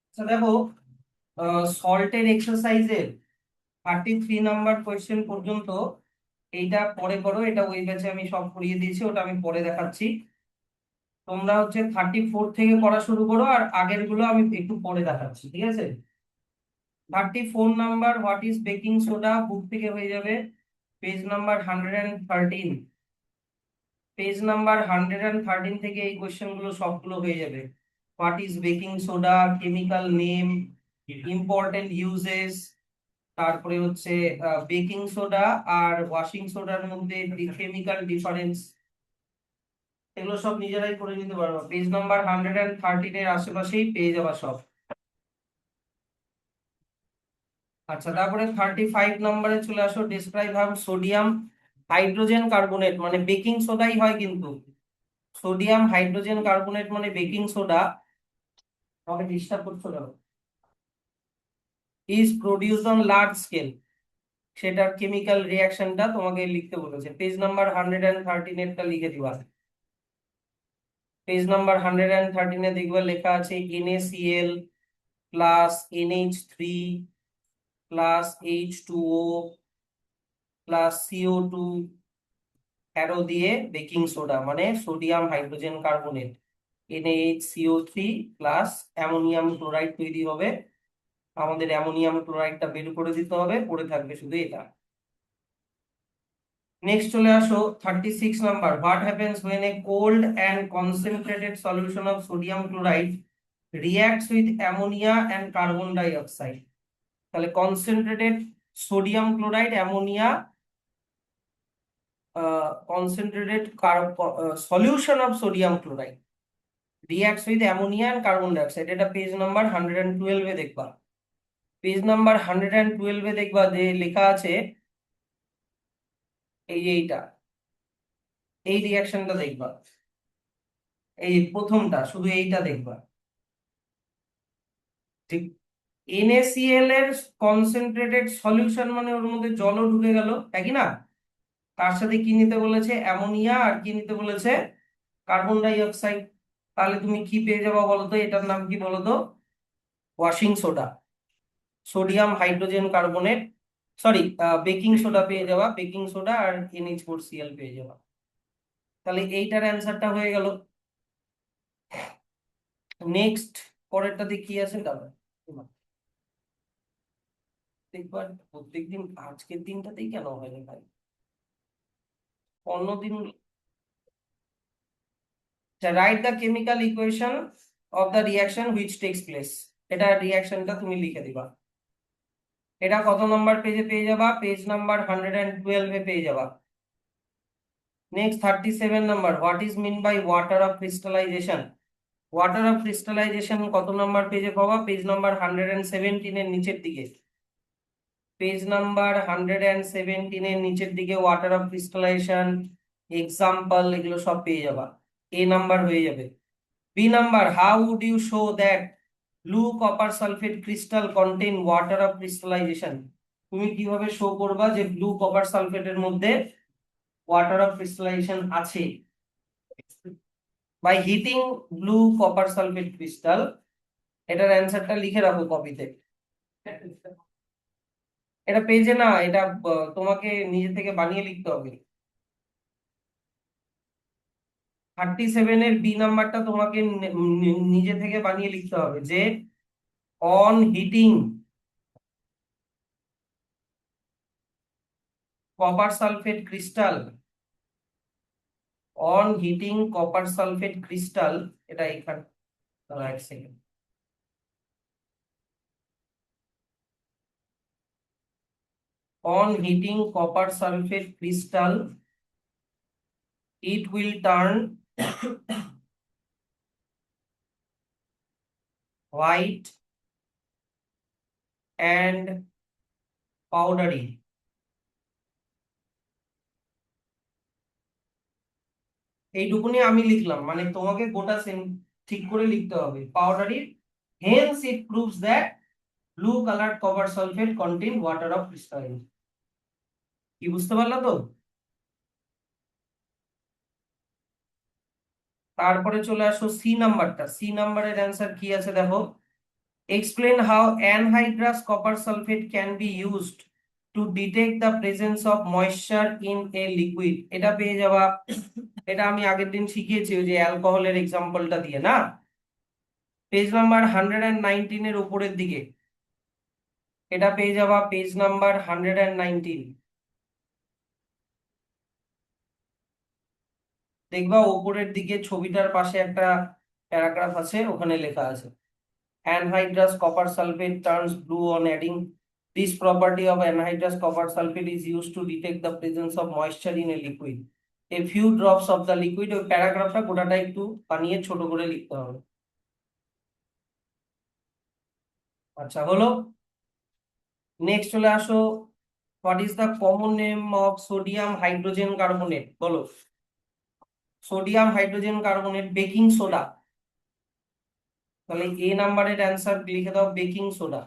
আচ্ছা দেখো, সল্টের এক্সারসাইজের 33 number question পর্যন্ত এইটা পরে করো। এটা ওই ব্যাচে আমি সব করিয়ে দিয়েছি, ওটা আমি পরে দেখাচ্ছি। তোমরা হচ্ছে 34 থেকে করা শুরু করো, আর আগের গুলো আমি একটু পরে দেখাচ্ছি, ঠিক আছে? 34 number, what is baking soda, book থেকে হয়ে যাবে। পেজ নাম্বার 113, পেজ নাম্বার 113 থেকে এই কোয়েশ্চেন গুলো সবগুলো হয়ে যাবে। What is baking soda, chemical name, important uses, তারপরে হচ্ছে বেকিং সোডা আর ওয়াশিং সোডার মধ্যে কেমিক্যাল ডিফারেন্স, এগুলো সব নিজেরাই করে নিতে পারবে। পেজ নাম্বার 113 এর আশেপাশেই পেয়ে যাবা সব। আচ্ছা, তারপরে 35 নম্বরে চলে আসো। Describe how sodium hydrogen carbonate, মানে বেকিং সোডাই হয় কিন্তু। সোডিয়াম হাইড্রোজেন কার্বনেট মানে বেকিং সোডা। আমাকে ডিস্টার্ব করছো কেন? Is produced on large scale, সেটার কেমিক্যাল রিয়াকশনটা তোমাকে লিখতে বলেছে। পেজ নাম্বার 113 লিখে দিবা। পেজ নাম্বার 113 দেখবা লেখা আছে NaCl plus NH3 plus H2O plus CO2 arrow দিয়ে বেকিং সোডা মানে sodium hydrogen carbonate, NaHCO3 plus ammonium chloride তৈরি হবে। আমাদের অ্যামোনিয়াম ক্লোরাইডটা বের করে দিতে হবে, পড়ে থাকবে শুধু এটা। নেক্সট চলে আসো 36 number. What happens when a cold and concentrated solution of sodium chloride reacts with ammonia and carbon dioxide? তাহলে concentrated sodium chloride, ammonia, concentrated solution of sodium chloride reacts with ammonia and carbon dioxide. এটা page number 112 দেখবা। Page number 112 দেখবা যে লেখা আছে এই যে এইটা, এই রিয়াকশনটা দেখবা। এই প্রথমটা শুধু এইটা দেখবা। ঠিক, NaCl এর কনসেন্ট্রেটেড সলিউশন মানে ওর মধ্যে জলও ঢুকে গেল, একই না? তার সাথে কি নিতে বলেছে? অ্যামোনিয়া, আর কি নিতে বলেছে? Carbon die oxide. তাহলে তুমি কি পেয়ে যাবা বলতো? এটার নাম কি বলতো? Washing soda, sodium hydrogen carbonate, sorry, baking soda পেয়ে যাবা। বেকিং সোডা আর NH4Cl পেয়ে যাবা। তাহলে এইটার অ্যান্সারটা হয়ে গেল। নেক্সট, পরেরটাতে কি আছে দাদা? দেখবার প্রত্যেকদিন আজকের দিনটাতেই কেন হয় না ভাই? অন্যদিন। Right the chemical equation of the reaction which takes place. এটা রিয়াকশনটা তুমি লিখে দিবা। এটা কত নম্বর পেজে পেয়ে যাবা? পেজ নাম্বার 112 পেয়ে যাবা। Next 37 number. What is mean by water of crystallization? Water of crystallization কত নাম্বার পেজে পাবা? পেজ নাম্বার 117 এর নিচের দিকে। পেজ নাম্বার 117 এর নিচের দিকে ওয়াটার অফ ক্রিস্টালাইজেশন, এক্সাম্পল, এগুলো সব পেয়ে যাবা। এ নাম্বার হয়ে যাবে। B number. How would you show that blue copper sulphate crystal contain water of crystallization? তুমি কিভাবে শো করবা যে ব্লু কপার সালফেটের মধ্যে ওয়াটার অফ ক্রিস্টালাইজেশন আছে? By heating blue copper sulphate crystal. এটার অ্যান্সারটা লিখে রাখো কপিতে। এটা পেজে না, এটা তোমাকে নিজে থেকে বানিয়ে লিখতে হবে। 37 বি নাম্বারটা তোমাকে নিজে থেকে বানিয়ে লিখতে হবে যে on heating copper sulphate crystal, on heating copper sulphate crystal. এটা এখানে, দাঁড়াও এক second. On heating copper sulfate crystal, it will turn white and powdery. এইটুকুনি আমি লিখলাম, মানে তোমাকে গোটা ঠিক করে লিখতে হবে। Powdery, hence it proves that blue colored copper sulfate contain water of crystalline. কি বুঝতে পারলা তো? তারপরে চলে আসো সি নাম্বারটা। সি নাম্বারের অ্যান্সার কি আছে দেখো, explain how anhydrous copper sulphate can be used to detect the presence of moisture in a liquid. এটা পেয়ে যাবা, এটা আমি আগের দিন শিখিয়েছি ওই যে অ্যালকোহলের এক্সাম্পলটা দিয়ে না, পেজ নাম্বার 119 এর উপরের দিকে। এটা পেয়ে যাবা পেজ নাম্বার 119। দেখবা উপরের দিকে ছবিটার পাশে একটা প্যারাগ্রাফ আছে, ওখানে লেখা আছে anhydrous copper sulfate turns blue on adding. This property of anhydrous copper sulfate is used to detect the presence of moisture in a liquid. A few drops of the liquid, ওই প্যারাগ্রাফটা গোটাটা একটু বানিয়ে ছোট করে লিখতে হবে। আচ্ছা হলো। নেক্সট চলে আসো, what is the common name of sodium hydrogen carbonate? বলো। Sodium hydrogen carbonate baking soda. তাহলে এ নাম্বারের অ্যান্সার লিখে দাও বেকিং সোডা।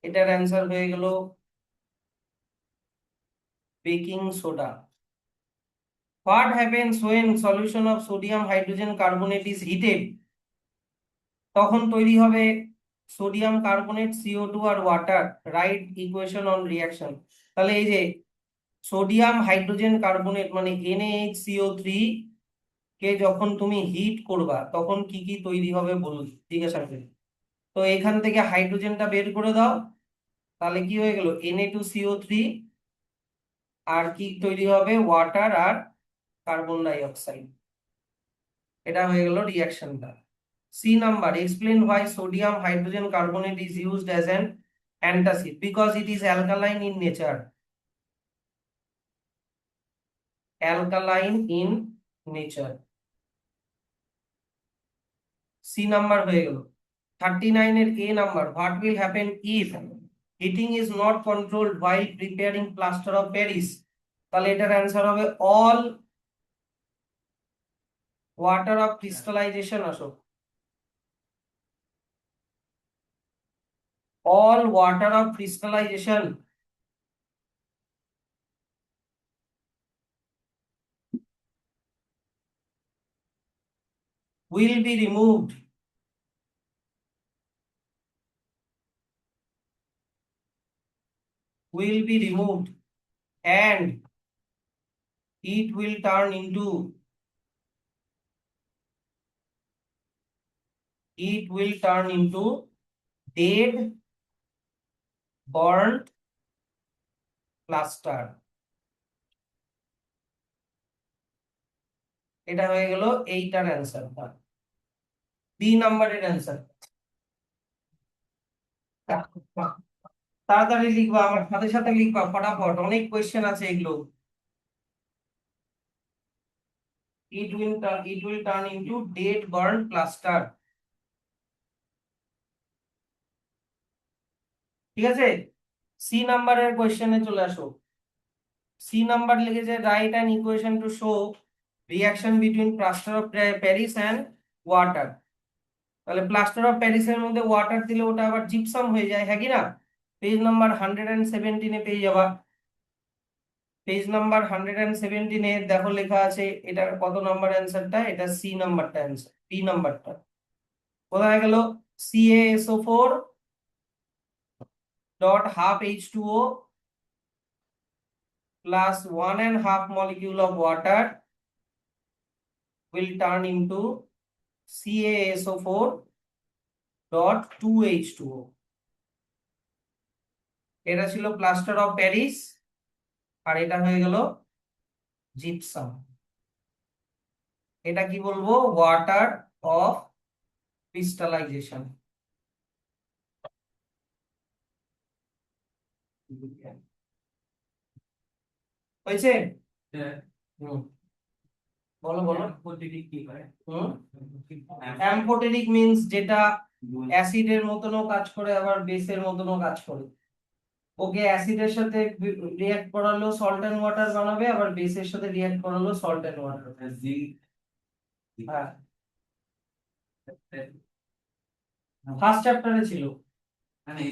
এটার অ্যান্সার হয়ে গেল baking soda. What happens when solution of sodium hydrogen carbonate is heated? তখন তৈরি হবে সোডিয়াম কার্বনেট, CO2 আর water. Write equation on reaction. তাহলে এই যে সোডিয়াম হাইড্রোজেন কার্বনেট মানে NaHCO3 কে যখন তুমি হিট করবা তখন কি কি তৈরি হবে বলুন, জিজ্ঞাসা করি। তো এখান থেকে হাইড্রোজেনটা বের করে দাও, তাহলে কি হয়ে গেল Na2CO3, আর কি তৈরি হবে ওয়াটার আর কার্বন ডাই অক্সাইড। এটা হয়ে গেল রিঅ্যাকশনটা। C number, explain why sodium hydrogen carbonate is used as an antacid, because it is alkaline in nature. Alkaline in nature. C number হয়ে গেল। 39 এর A number, what will happen if heating is not controlled while preparing plaster of Paris? তাহলে এটার answer হবে all water of crystallization। আসো, all water of crystallization will be removed and it will turn into dead burnt plaster। এটা হয়ে গেল এইটার answer. B নাম্বারের answer. তাড়াতাড়ি লিখবা, আমার সাথে সাথে লিখবা ফটাফট, অনেক কোয়েশ্চেন আছে এগুলো। it will turn into dead burnt plaster। ঠিক আছে, সি নাম্বারের কোয়েশ্চেনে চলে আসো। সি নাম্বার লিখেছে write an equation to show reaction between plaster of Paris and water. তাহলে প্লাস্টার অফ প্যারিসের মধ্যে ওয়াটার দিলে ওটা আবার জিপসাম হয়ে যায়, হ্যাঁ কি না? পেজ নাম্বার 117 পেয়ে যাবা। পেজ নাম্বার 117 দেখো লেখা আছে, এটা কত নাম্বার অ্যান্সারটা? এটা সি নাম্বারটা অ্যান্সার, বি নাম্বারটা কোথায় গেল? CaSO4 dot half H2O plus 1.5 molecule of water will turn into CaSO4 dot 2H2O। এটা ছিল প্লাস্টার অফ প্যারিস, আর এটা হয়ে গেল জিপসাম। এটা কি বলবো? Water of crystallisation. হয়েছে? হুম, বলো বলো। অ্যাম্ফোটেরিক মিন্স যেটা অ্যাসিডের মতনও কাজ করে আবার বেসের মতনও কাজ করে। ওকে অ্যাসিডের সাথে রিঅ্যাক্ট করালো সল্ট এন্ড ওয়াটার বানাবে, আবার বেসের সাথে রিঅ্যাক্ট করালো সল্ট এন্ড ওয়াটার। হ্যাঁ, ফার্স্ট চ্যাপ্টারে ছিল। এই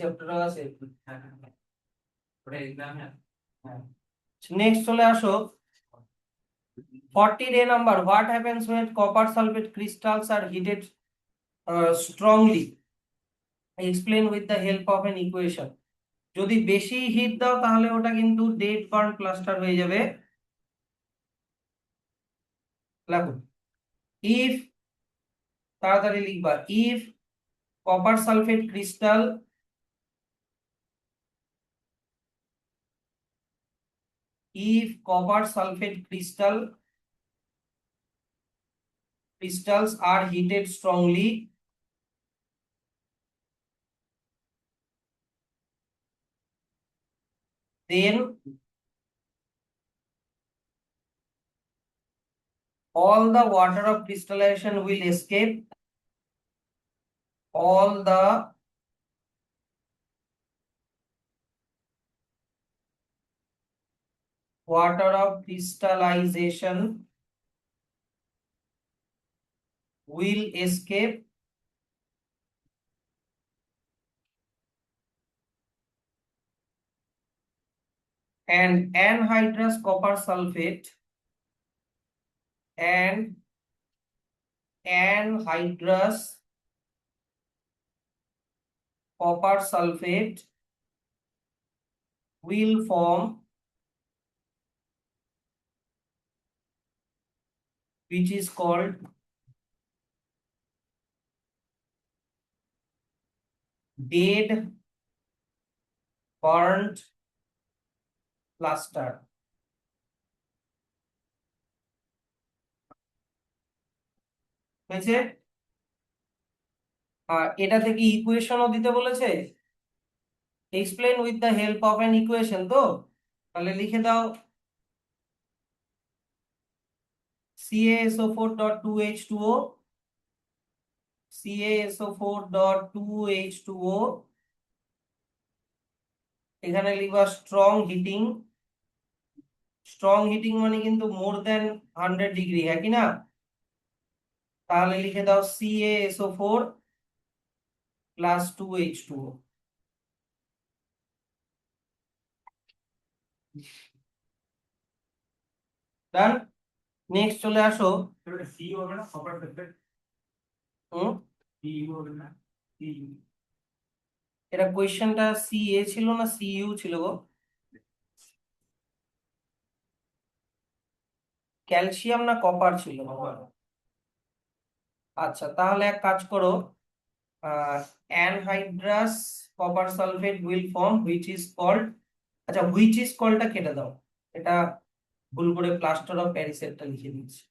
চ্যাপ্টারে আছে। নেক্সট চলে আসো 40 number, what happens when copper sulfate crystals are heated strongly, explain with the help of an equation। যদি বেশি হিট দাও তাহলে ওটা কিন্তু ডেড বার্ন ক্লাস্টার হয়ে যাবে। দেখো, ইফ, তাড়াতাড়ি লিখবা, if copper sulphate crystal, if copper sulfate crystals are heated strongly, then all the water of crystallization will escape, all the water of crystallization will escape, and anhydrous copper sulfate and anhydrous copper sulfate will form, which is called dead burnt plaster। হয়েছে? আর এটা থেকে ইকুয়েশনও দিতে বলেছে, explain with the help of an equation. তো তাহলে লিখে দাও CaSO4.2H2O, CaSO4.2H2O, এখানে লিখবা স্ট্রং হিটিং, স্ট্রং হিটিং মানে কিন্তু মোর দেন 100 ডিগ্রি, হ্যাঁ কি না? তাহলে লিখে দাও CaSO4 প্লাস 2H2O। ডান। নেক্সট চলে আসো, এটা কোয়েশ্চেনটা CA ছিল না CU ছিল গো? ক্যালসিয়াম না কপার ছিল বাবা? আচ্ছা, তাহলে এক কাজ করো, anhydrous copper sulphate will form which is called, আচ্ছা হুইচ ইজ কল্ডটা কেটে দাও, এটা ভুল করে প্লাস্টার অফ প্যারিসেটটা লিখে দিচ্ছি।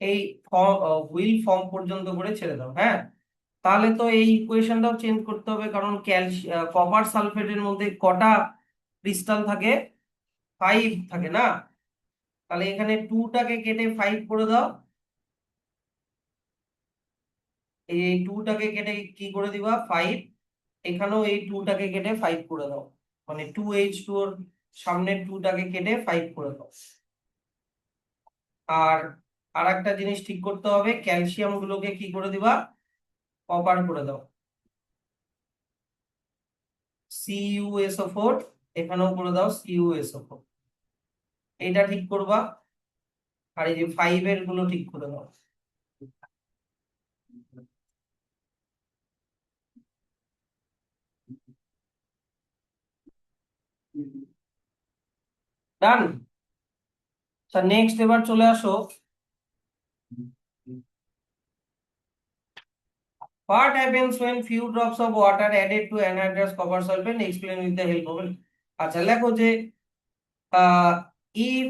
এই হুইল ফর্ম পর্যন্ত করে ছেড়ে দাও, হ্যাঁ। তাহলে তো এই ইকুয়েশনটাও চেঞ্জ করতে হবে, কারণ কপার সালফেটের মধ্যে কটা ক্রিস্টাল থাকে? 5 থাকে না? তাহলে এখানে 2টাকে কেটে 5 করে দাও, এই 2টাকে কেটে কি করে দিবা 5, এখানেও এই 2টাকে কেটে 5 করে দাও, মানে 2H2 এর সামনে 2টাকে কেটে 5 করে দাও। আর আরেকটা জিনিস ঠিক করতে হবে, ক্যালসিয়াম গুলোকে কি করে দিবা, কপার করে দাও, CuSO4, এখানেও করে দাও CuSO4। এটা ঠিক করবা, আর এই যে 5 এর গুলো ঠিক করে দাও। ডান। আচ্ছা নেক্সট এবার চলে আসো, what happens when few drops of water added to anhydrous copper sulfate, explain with the help of আচ্ছা লেখো যে if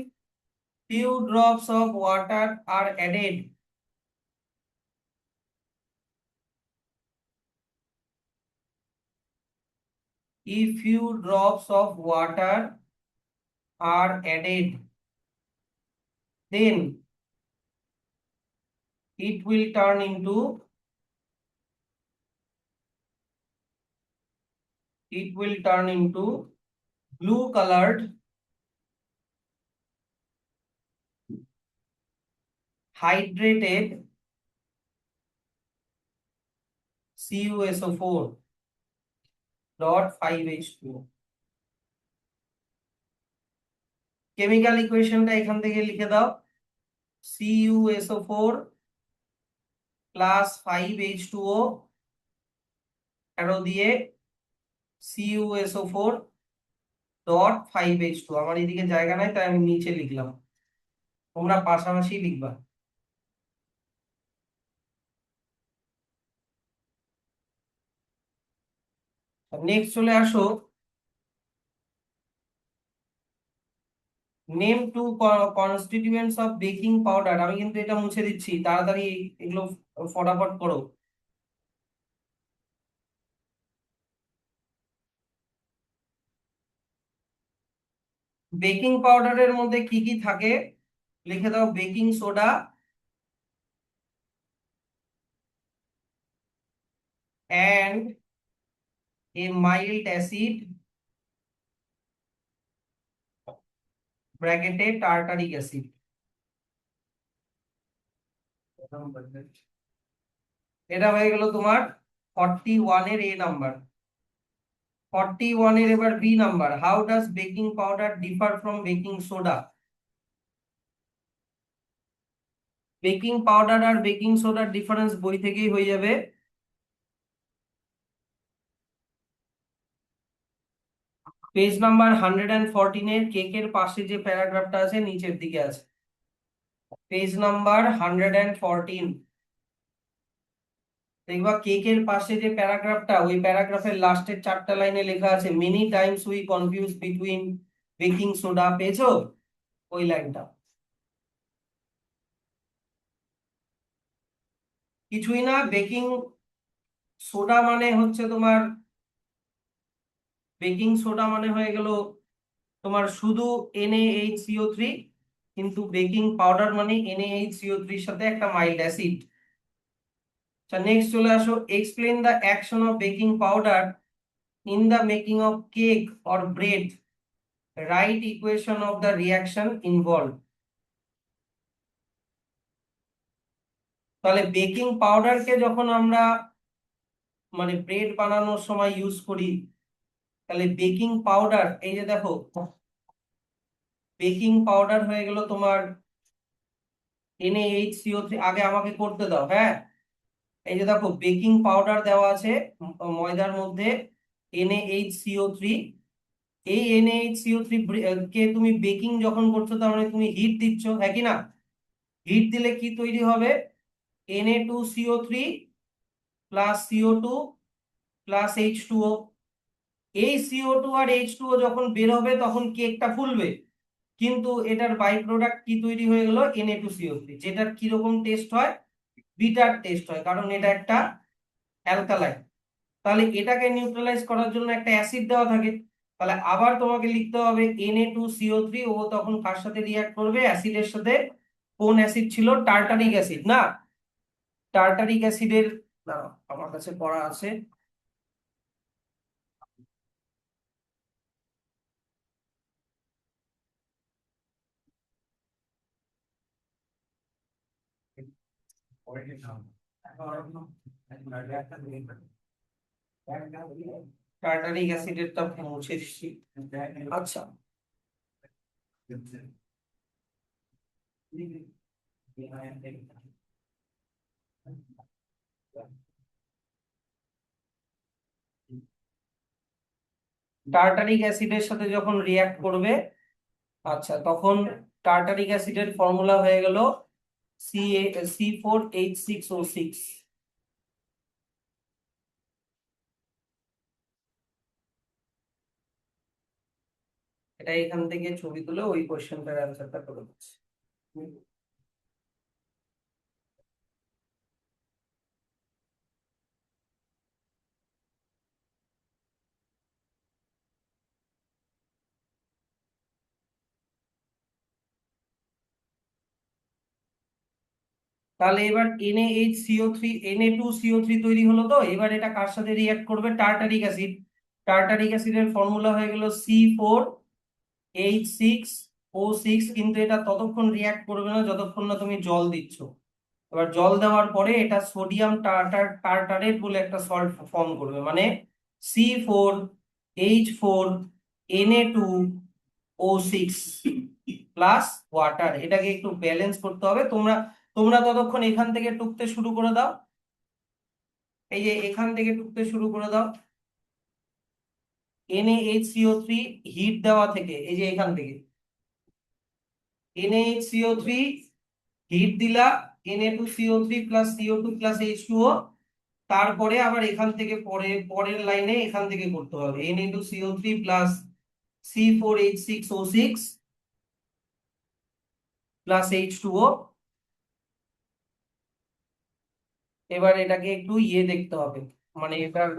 few drops of water are added, if few drops of water are added, then it will turn into, it will turn into blue colored hydrated CuSO4 dot 5H2O। Chemical ইকুয়েশনটা এখান থেকে লিখে দাও, CuSO4 plus 5H2O arrow দিয়ে CuSO4 dot 5H2। আমার এদিকে জায়গা নাই তাই আমি নিচে লিখলাম, তোমরা পাশাপাশি লিখবা। নেক্সট চলে আসো, name two constituents of baking powder. আমি কিন্তু এটা মুছে দিচ্ছি, তাড়াতাড়ি এগুলো ফটাফট করো। বেকিং পাউডারের মধ্যে কি কি থাকে লিখে দাও, baking soda and a mild acid ব্র্যাকেটে টার্টারিক অ্যাসিড। এটা হয়ে গেল তোমার 41 এর এ নাম্বার। 41 এর এবার B number, how does baking powder differ from baking soda. Baking powder আর বেকিং সোডার ডিফারেন্স বই থেকেই হয়ে যাবে। পেজ নাম্বার 114 এর কেকের পাশে যে প্যারাগ্রাফটা আছে নিচের দিকে আছে, পেজ নাম্বার 114। দেখবা কেকের পাশে যে প্যারাগ্রাফটা, ওই প্যারাগ্রাফের লাস্টের 4টা লাইনে লেখা আছে many Times we confuse between baking soda, পেয়েছো ওই লাইনটা? কিছুই না, বেকিং সোডা মানে হচ্ছে তোমার, বেকিং সোডা মানে হয়ে গেল তোমার শুধু NaHCO3, কিন্তু বেকিং পাউডার মানে NaHCO3 এর সাথে একটা মাইল্ড অ্যাসিড। আচ্ছা নেক্সট চলে আসো, explain the action of baking powder in the making of cake or bread, right equation of the reaction involve. তাহলে বেকিং পাউডারকে যখন আমরা মানে ব্রেড বানানোর সময় ইউজ করি, তাহলে বেকিং পাউডার এই যে দেখো, বেকিং পাউডার হয়ে গেল তোমার NaHCO3। আগে আমাকে করতে দাও, হ্যাঁ। এই যে দেখো বেকিং পাউডার দেওয়া আছে ময়দার মধ্যে, NaHCO3। এই NaHCO3 কে তুমি বেকিং যখন করছো তার মানে তুমি হিট দিচ্ছ, হ্যাঁ কি না? হিট দিলে কি তৈরি হবে? Na2CO3 plus CO2 plus H2O। এই CO2 আর H2O যখন বের হবে তখন কেকটা ফুলবে, কিন্তু এটার বাই প্রোডাক্ট কি তৈরি হয়ে গেল? Na2CO3, যেটার কিরকম টেস্ট হয়? বিটার টেস্ট হয়, কারণ এটা একটা অ্যালকালাইন। তাহলে এটাকে নিউট্রালাইজ করার জন্য একটা অ্যাসিড দেওয়া থাকে, তাহলে আবার তোমাকে লিখতে হবে Na2CO3, ও তখন কার সাথে রিয়াক্ট করবে? অ্যাসিডের সাথে। কোন অ্যাসিড ছিল? টার্টারিক অ্যাসিড না? টার্টারিক অ্যাসিডের, দাঁড়াও আমার কাছে পড়া আছে। টার্টারিক অ্যাসিডেরটা মুছে দিচ্ছি। আচ্ছা, টার্টারিক অ্যাসিডের সাথে যখন রিয়াক্ট করবে, আচ্ছা তখন টার্টারিক অ্যাসিডের ফর্মুলা হয়ে গেল C4H6O6। এটা এখান থেকে ছবি তুলে ওই কোশ্চেনটার অ্যান্সারটা করে দিচ্ছি। তাহলে এবার NaHCO3 Na2CO3 তৈরি হলো, তো এবার এটা কার সাথে রিয়াক্ট করবে? Tartaric acid. টার্টারিক অ্যাসিডের ফর্মুলা হয়ে গেল C4H6O6, কিন্তু এটা ততক্ষণ রিয়াক্ট করবে না যতক্ষণ না তুমি জল দিচ্ছ। এবার জল দেওয়ার পরে এটা সোডিয়াম টার্টারেট বলে একটা সল্ট ফর্ম করবে, মানে C4H4Na2O6 প্লাস ওয়াটার। এটাকে একটু ব্যালেন্স করতে হবে। তোমরা তোমরা ততক্ষণ এখান থেকে টুকতে শুরু করে দাও। এই যে এখান থেকে টুকতে শুরু করে দাও। NaHCO3 হিট দেওয়া থেকে, এই যে এখান থেকে NaHCO3 হিট দিলা, Na2CO3 plus CO2 plus H2O, তারপরে আবার এখান থেকে পরের লাইনে এখান থেকে করতে হবে Na2CO3 plus C4H6O6 plus H2O। এবার এটাকে একটু দেখতে হবে, মানে এটার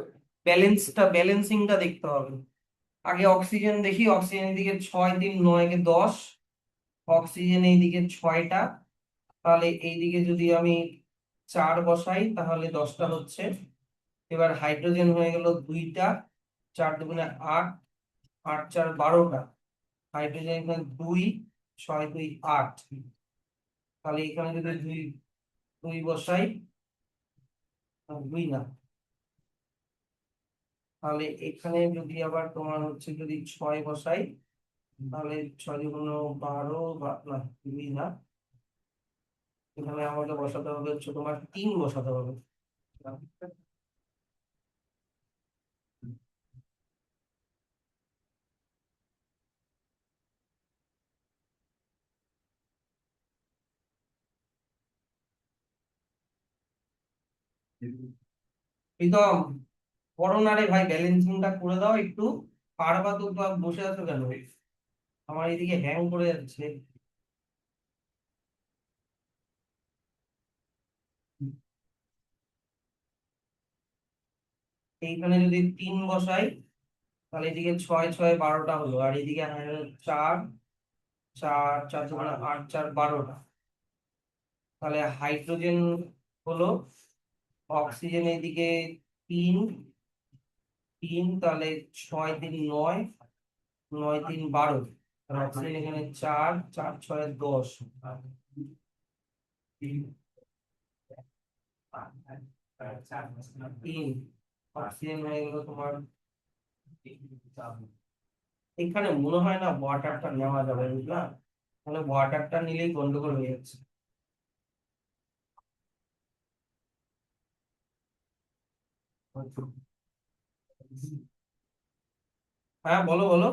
ব্যালেন্সিংটা দেখতে হবে। আগে অক্সিজেন দেখি, অক্সিজেনের দিকে 6 3 9 কে 10, অক্সিজেন এইদিকে 6টা, তাহলে এইদিকে যদি আমি 4 বসাই তাহলে 10টা হচ্ছে। এবার হাইড্রোজেন হয়ে গেল 2টা, 4 দুগুণে 8, 8 4 12টা। হাইড্রোজেন এখানে 2, 6 2 8, তাহলে এখানে যদি 2 2 বসাই, 2 না, তাহলে এখানে যদি আবার তোমার হচ্ছে যদি 6 বসাই, তাহলে 6 দুগুণ 12 না, 2 না, এখানে আমাকে বসাতে হবে হচ্ছে তোমার 3 বসাতে হবে। প্রীতম, করো না রে ভাই, ব্যালেন্সিংটা করে দাও একটু। পারবা তো, বা বসে আছো কেন? আমার এদিকে হ্যাং করে যাচ্ছে। এইখানে যদি 3 বসাই, তাহলে এদিকে 6 6 12টা হলো, আর এদিকে 4 4 4 দুগুণে 8 4 12টা। তাহলে হাইড্রোজেন হলো, অক্সিজেন এদিকে 3 3, তাহলে 6 3 9, 9 3 12, আর অক্সিজেন এখানে 4 4 6 10। 3 অক্সিজেন হয়ে গেল তোমার। এখানে মনে হয় না ওয়াটারটা নেওয়া যাবে, বুঝলা? তাহলে ওয়াটারটা নিলেই গন্ডগোল হয়ে যাচ্ছে। হ্যাঁ, বলো বলো।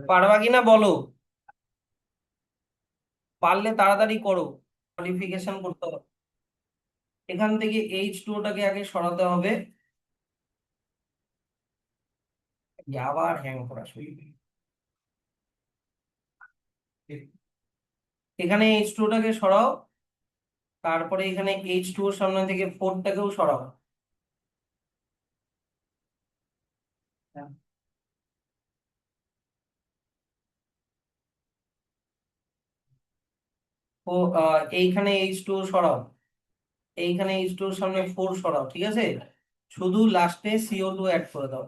পারবা কিনা বলো, পারলে তাড়াতাড়ি করো, কোয়ালিফিকেশন করতে হবে। এখান থেকে H2ওটাকে আগে সরাতে হবে। আবার হ্যাং করা শুরু। এখানে H2ওটাকে সরাও, তারপরে এখানে H2ওর সামনে থেকে 4টাকেও সরাও। ও, এইখানে H2ও সরাও, এইখানে H2ওর সামনে 4 সরাও, ঠিক আছে? শুধু লাস্টে CO2 অ্যাড করে দাও,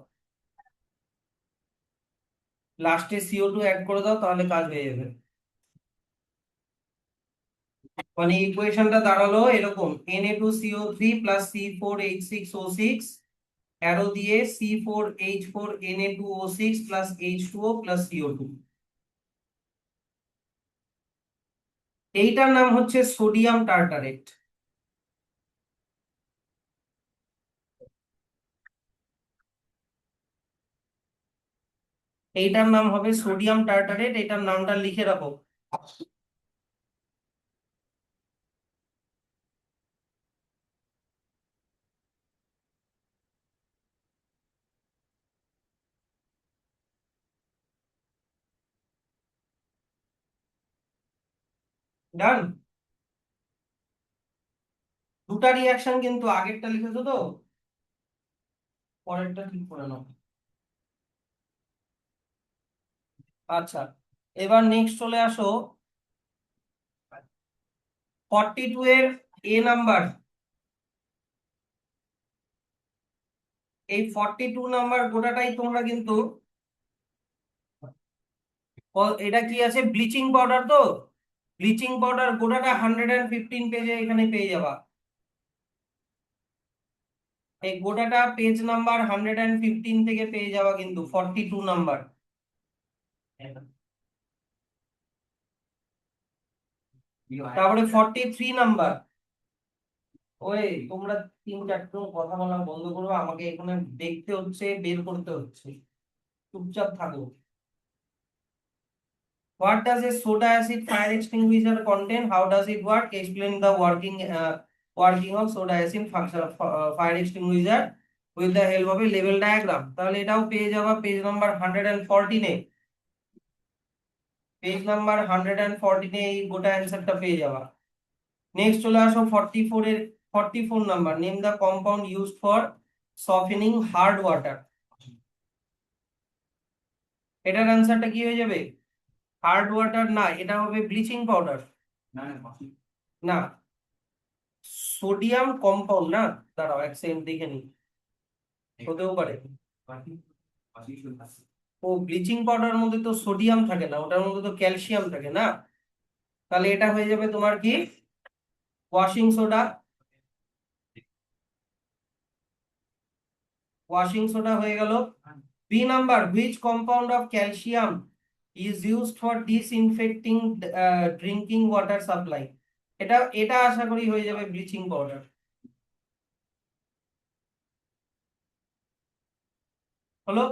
লাস্টে CO2 অ্যাড করে দাও, তাহলে কাজ হয়ে যাবে। মানে ইকুয়েশনটা দাঁড়ালো এরকম: Na2CO3 প্লাস C4H6O6, অ্যারো দিয়ে C4H4Na2O6 plus H2O plus CO2। এইটার নাম হচ্ছে সোডিয়াম টার্টারেট। এইটার নাম হবে সোডিয়াম টার্টারেট, এটার নামটা লিখে রাখো। ডান। দুটা রিয়াকশন কিন্তু, আগেরটা লিখেছো তো, পরেরটা ঠিক করে নাও। আচ্ছা, এবার নেক্সট চলে আসো 42 এর A নাম্বার। এই 42 নাম্বার গোটাটাই তোমরা কিন্তু এটা কি আছে, ব্লিচিং পাউডার। তো ব্লিচিং পাউডার গোটাটা 115 পেজে এখানে পেয়ে যাবা। এই গোটাটা পেজ নাম্বার 115 থেকে পেয়ে যাওয়া কিন্তু 42 নাম্বার। তারপরে 43 নাম্বার। ওই তোমরা 3-4 কথা বলা বন্ধ করো, আমাকে এখানে দেখতে হচ্ছে, বের করতে হচ্ছে, চুপচাপ থাকো। What does a soda acid fire extinguisher contain? How does it work? Explain the working of soda acid fire extinguisher with the help of a label diagram. তাহলে এটাও পেয়ে যাবা পেজ নাম্বার 114 এ। পেজ নাম্বার 114 এ এই গোটা অ্যান্সারটা পেয়ে যাবা। নেক্সট চলে আসো 44 number. Name the compound used for softening hard water. এটার অ্যান্সারটা কি হয়ে যাবে? হার্ড ওয়াটার না, এটা হবে ব্লিচিং পাউডার। না, সোডিয়াম কম্পাউন্ড না। দাঁড়াও এক সেকেন্ড দেখে নি, হতেও পারে। ও ব্লিচিং পাউডার মধ্যে তো সোডিয়াম থাকে না, ওটার মধ্যে তো ক্যালসিয়াম থাকে না। তাহলে এটা হয়ে যাবে তোমার কি, ওয়াশিং সোডা। ওয়াশিং সোডা হয়ে গেল। B number, which compound of calcium is used for disinfecting drinking water supply. এটা এটা আশা করি হয়ে যাবে ব্লিচিং পাউডার। হলো।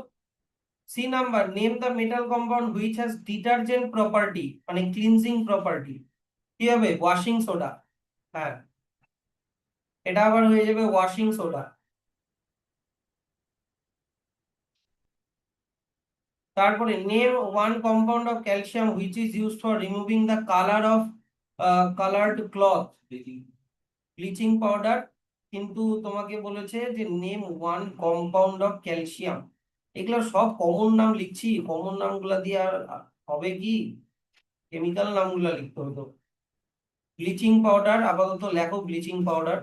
C number, name the metal compound which has detergent property, মানে ক্লিনজিং প্রপার্টি। কি হবে? Washing soda. হ্যাঁ, এটা আবার হয়ে যাবে ওয়াশিং সোডা। তারপরে name one compound of calcium which is used for removing the colour of coloured cloth. Bleaching powder. কিন্তু তোমাকে বলেছে যে name one compound of calcium. এগুলো সব কমন নাম লিখছি, কমন নামগুলা দিয়ে আর হবে কি? কেমিক্যাল নামগুলা লিখতে হতো। ব্লিচিং পাউডার আপাতত লেখো, ব্লিচিং পাউডার।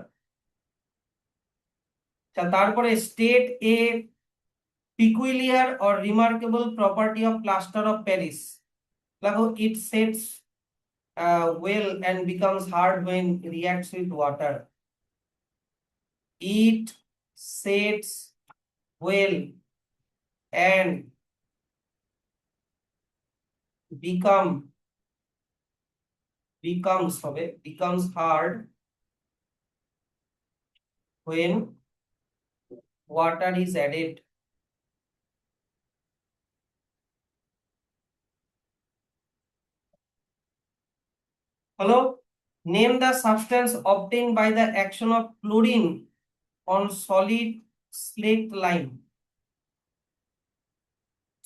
তারপরে state A peculiar or remarkable property of plaster of Paris. দেখো, it sets well and becomes hard when reacts with water. It sets well and becomes hard when water is added. Hello, name the substance obtained by the action of chlorine on solid slaked lime.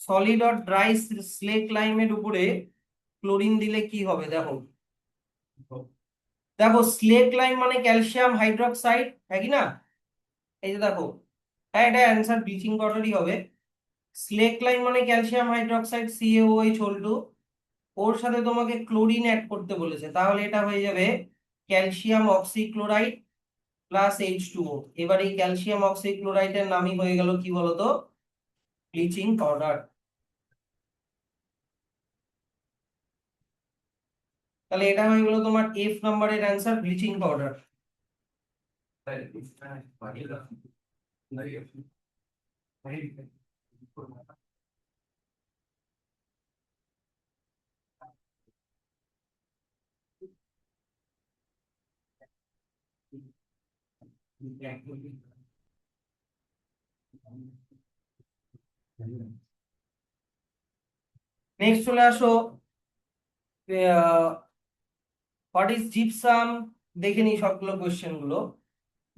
Solid or dry slake লাইমের উপরে chlorine দিলে কি হবে? দেখো দেখো, slake lime মানে calcium hydroxide, হ্যাঁ কি না? এই যে দেখো, হ্যাঁ এটা অ্যান্সার ব্লিচিং পাউডারই হবে। স্লেক লাইম মানে ক্যালসিয়াম হাইড্রোক্সাইড CaOH2, ওর সাথে তোমাকে ক্লোরিন অ্যাড করতে বলেছে, তাহলে এটা হয়ে যাবে ক্যালসিয়াম অক্সিক্লোরাইড প্লাস H2O। এবার এই ক্যালসিয়াম অক্সিক্লোরাইডের নামই হয়ে গেল কি বলতো? Bleaching powder. তাহলে এটা হয়ে গেল তোমার F নাম্বারের অ্যান্সার, ব্লিচিং পাউডার। নেক্সট চলে আসো, হোয়াট ইজ জিপসাম। দেখে নি সবগুলো কোয়েশ্চেন গুলো।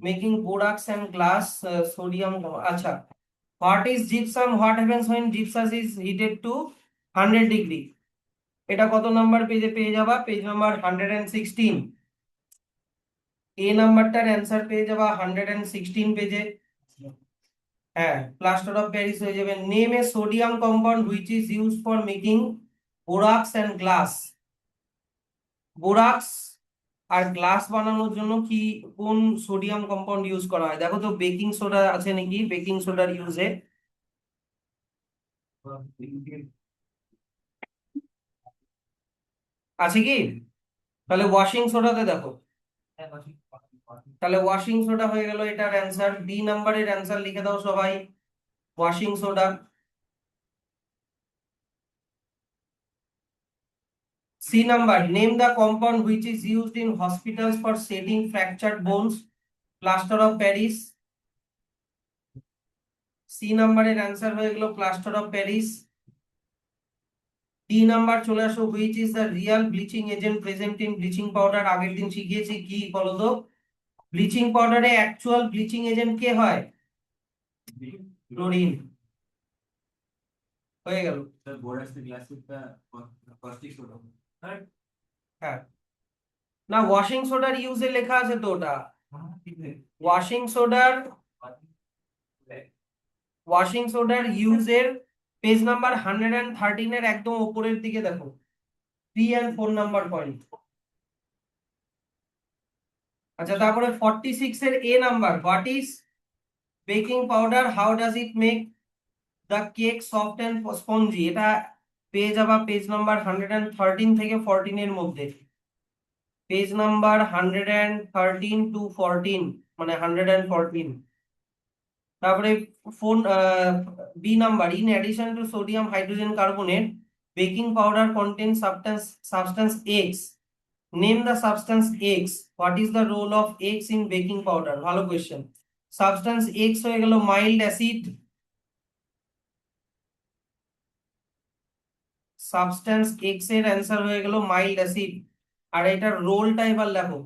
Making borax and glass, sodium. আচ্ছা, what is gypsum, what happens when gypsum is heated to 100 degree. এটা কত নাম্বার পেজে পেয়ে যাবা? Page number 116। এ নাম্বারটার অ্যান্সার পেয়ে যাবা 116 পেজে। হ্যাঁ, প্লাস্টার অফ প্যারিস হয়ে যাবে। Name a sodium compound which is used for making borax and glass. Borax আর গ্লাস বানানোর জন্য কি কোন সোডিয়াম কম্পাউন্ড ইউজ করা হয়? দেখো তো বেকিং সোডা আছে নাকি বেকিং সোডার ইউজে? আছে কি? তাহলে ওয়াশিং সোডাতে দেখো। তাহলে ওয়াশিং সোডা হয়ে গেল এটার অ্যান্সার। বি নাম্বারের অ্যান্সার লিখে দাও সবাই, washing soda. C number, name the compound which is used in hospitals for setting fractured bones, plaster of Paris. C নাম্বারের অ্যান্সার হয়ে গেল plaster of Paris. D number চলে আসো, which is the real bleaching agent present in bleaching powder. আগের দিন শিখিয়েছি কি বলো তো, ব্লিচিং পাউডারে অ্যাকচুয়াল ব্লিচিং এজেন্ট কে হয়? ক্লোরিন। হয়ে গেল। হ্যাঁ, না ওয়াশিং সোডার ইউজে লেখা আছে তো ওটা। ওয়াশিং সোডার, ওয়াশিং সোডার ইউজের পেজ নাম্বার 113 এর একদম উপরের দিকে দেখো, 3 and 4 নাম্বার পয়েন্ট। আচ্ছা, তারপরে 46 এর A number, what is baking powder, how does it make the cake soft and spongy. এটা পেয়ে যাবা পেজ নাম্বার 113 থেকে 14 এর মধ্যে। পেজ নাম্বার 113 to 14, মানে 114। তারপরে ফোন, B number, in addition to sodium hydrogen carbonate baking powder contain substance X, name the substance X, what is the role of X in baking powder. ভালো question. Substance X হয়ে গেল mild acid. Substance X এর answer হয়ে গেল mild acid. আর এটার রোলটা এবার লেখো,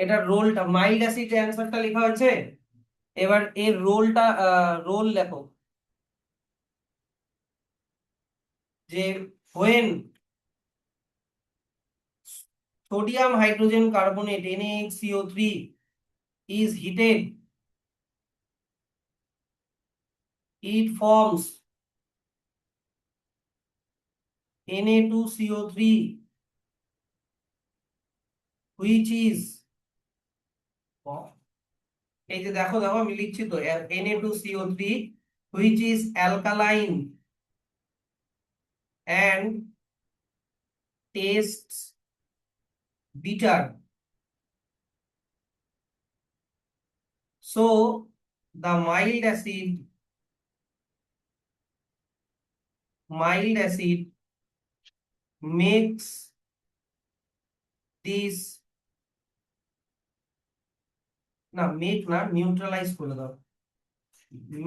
এটার রোলটা, মাইল্ড অ্যাসিড অ্যান্সারটা লেখা হয়েছে, এবার এর রোলটা, রোল লেখো, যে when sodium hydrogen carbonate NaHCO3 is heated, it forms Na2CO3, which is, এই যে দেখো দেখো আমি লিখছি তো, Na2CO3 which is alkaline and tastes bitter, so the mild acid makes this, না মেক না, নিউট্রালাইজ করে দাও,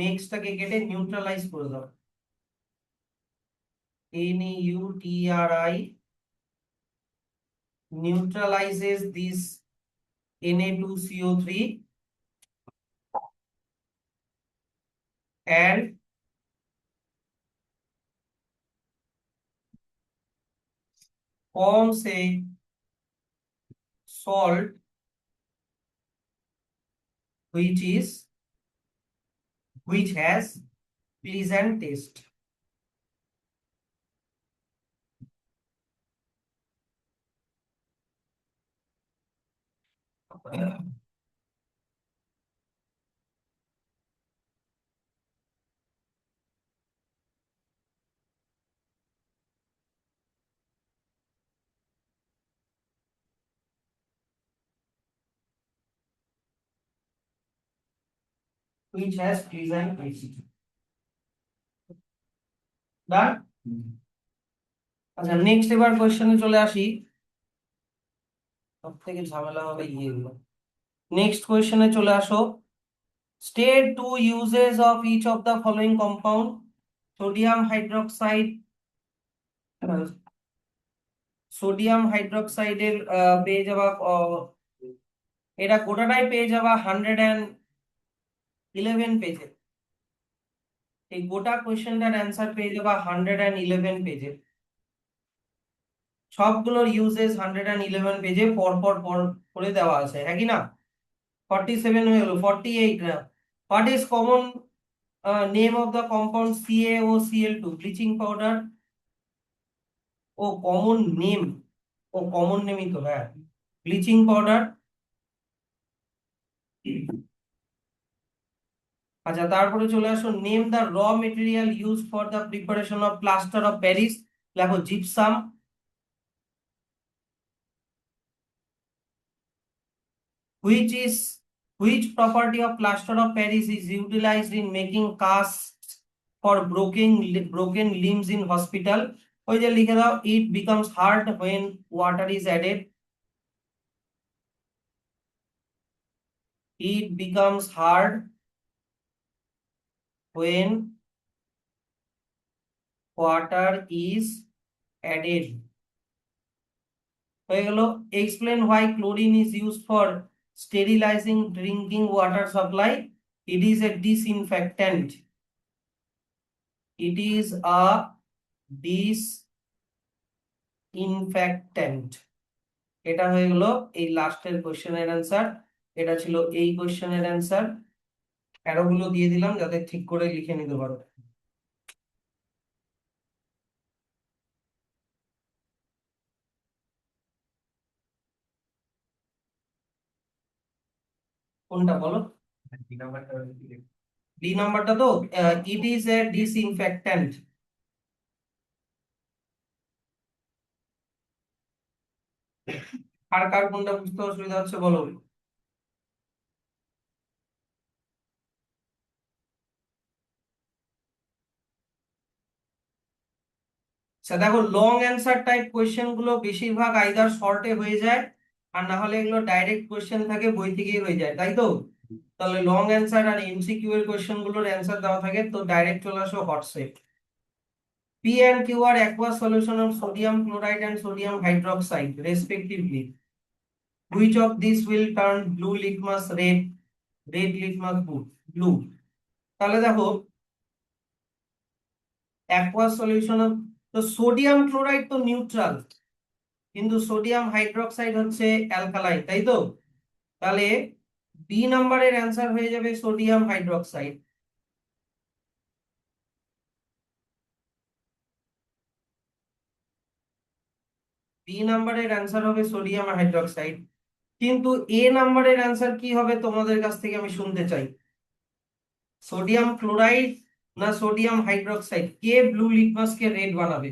মেক্সটাকে কেটে নিউট্রালাইজ করে দাও, NaUTRI neutralizes this Na2CO3 and forms a salt which has pleasant taste. Which has pleasant taste. Done? আচ্ছা, next এবার কোশ্চেনে চলে আসি, সব থেকে ঝামেলা হবে ইয়েগুলো। নেক্সট কোশ্চেনে চলে আসো, state two uses of each of the following compound. Sodium hydroxide, sodium হাইড্রোক্সাইডের পেয়ে যাবা, এটা গোটাটাই পেয়ে যাবা 111 পেজে। এই গোটা কোয়েশ্চেনটার অ্যান্সার পেয়ে যাবা 111 পেজে। সবগুলোর ইউজেস 111 পেজে পর পর পর করে দেওয়া আছে, হ্যাঁ কি না? 47 হয়ে গেল, 48 না। What is common name of the compound CaOCl2 bleaching powder? ও কমন নেম, ও কমন নেমই তো, হ্যাঁ, ব্লিচিং পাউডার। আচ্ছা, তারপরে চলে আসো, name the raw material use for the preparation of plaster of Paris. দেখো gypsum. Which is which property of plaster of Paris is utilized in making casts for broken limbs in hospital? ওই যে লিখে দাও, it becomes hard when water is added. It becomes hard when water is added. হয়ে গেল। Explain why chlorine is used for sterilizing drinking water supply. It is a disinfectant. It is a disinfectant. এটা হয়ে গেল এই লাস্টের কোশ্চেনের answer. এটা ছিল এই কোশ্চেনের অ্যান্সার। অ্যারোগুলো দিয়ে দিলাম যাতে ঠিক করে লিখে নিতে পারো। কোনটা বলো? ডি নাম্বারটা তো, ইট ইজ এ ডিসইনফেক্ট্যান্ট। আর কার কোনটা বুঝতে অসুবিধা হচ্ছে বলো? আচ্ছা দেখো, লং অ্যান্সার টাইপ কোয়েশ্চেন গুলো বেশিরভাগ আইদার শর্টে হয়ে যায়, আর না হলে এগুলো ডাইরেক্ট কোয়েশ্চেন থাকে, বই থেকেই হয়ে যায়, তাই তো? তাহলে লং অ্যান্সার আর এমসিকিউ এর কোয়েশ্চেন গুলোর অ্যান্সার দেওয়া থাকে, তো ডাইরেক্ট চলে আসো WhatsApp. P and Q are aqueous solution of sodium chloride and sodium hydroxide, respectively. Which of these will turn blue litmus red, red litmus blue? তাহলে দেখো, aqueous solution of, তো sodium chloride তো neutral, কিন্তু sodium hydroxide হচ্ছে alkaline, তাই তো? তাহলে B নাম্বারের অ্যান্সার হয়ে যাবে সোডিয়াম হাইড্রোক্সাইড। বি নাম্বারের অ্যান্সার হবে সোডিয়াম হাইড্রোক্সাইড। কিন্তু এ নাম্বারের অ্যান্সার কি হবে তোমাদের কাছ থেকে আমি শুনতে চাই। সোডিয়াম ক্লোরাইড না সোডিয়াম হাইড্রোক্সাইড, কে ব্লু লিটমাস কে রেড বানাবে?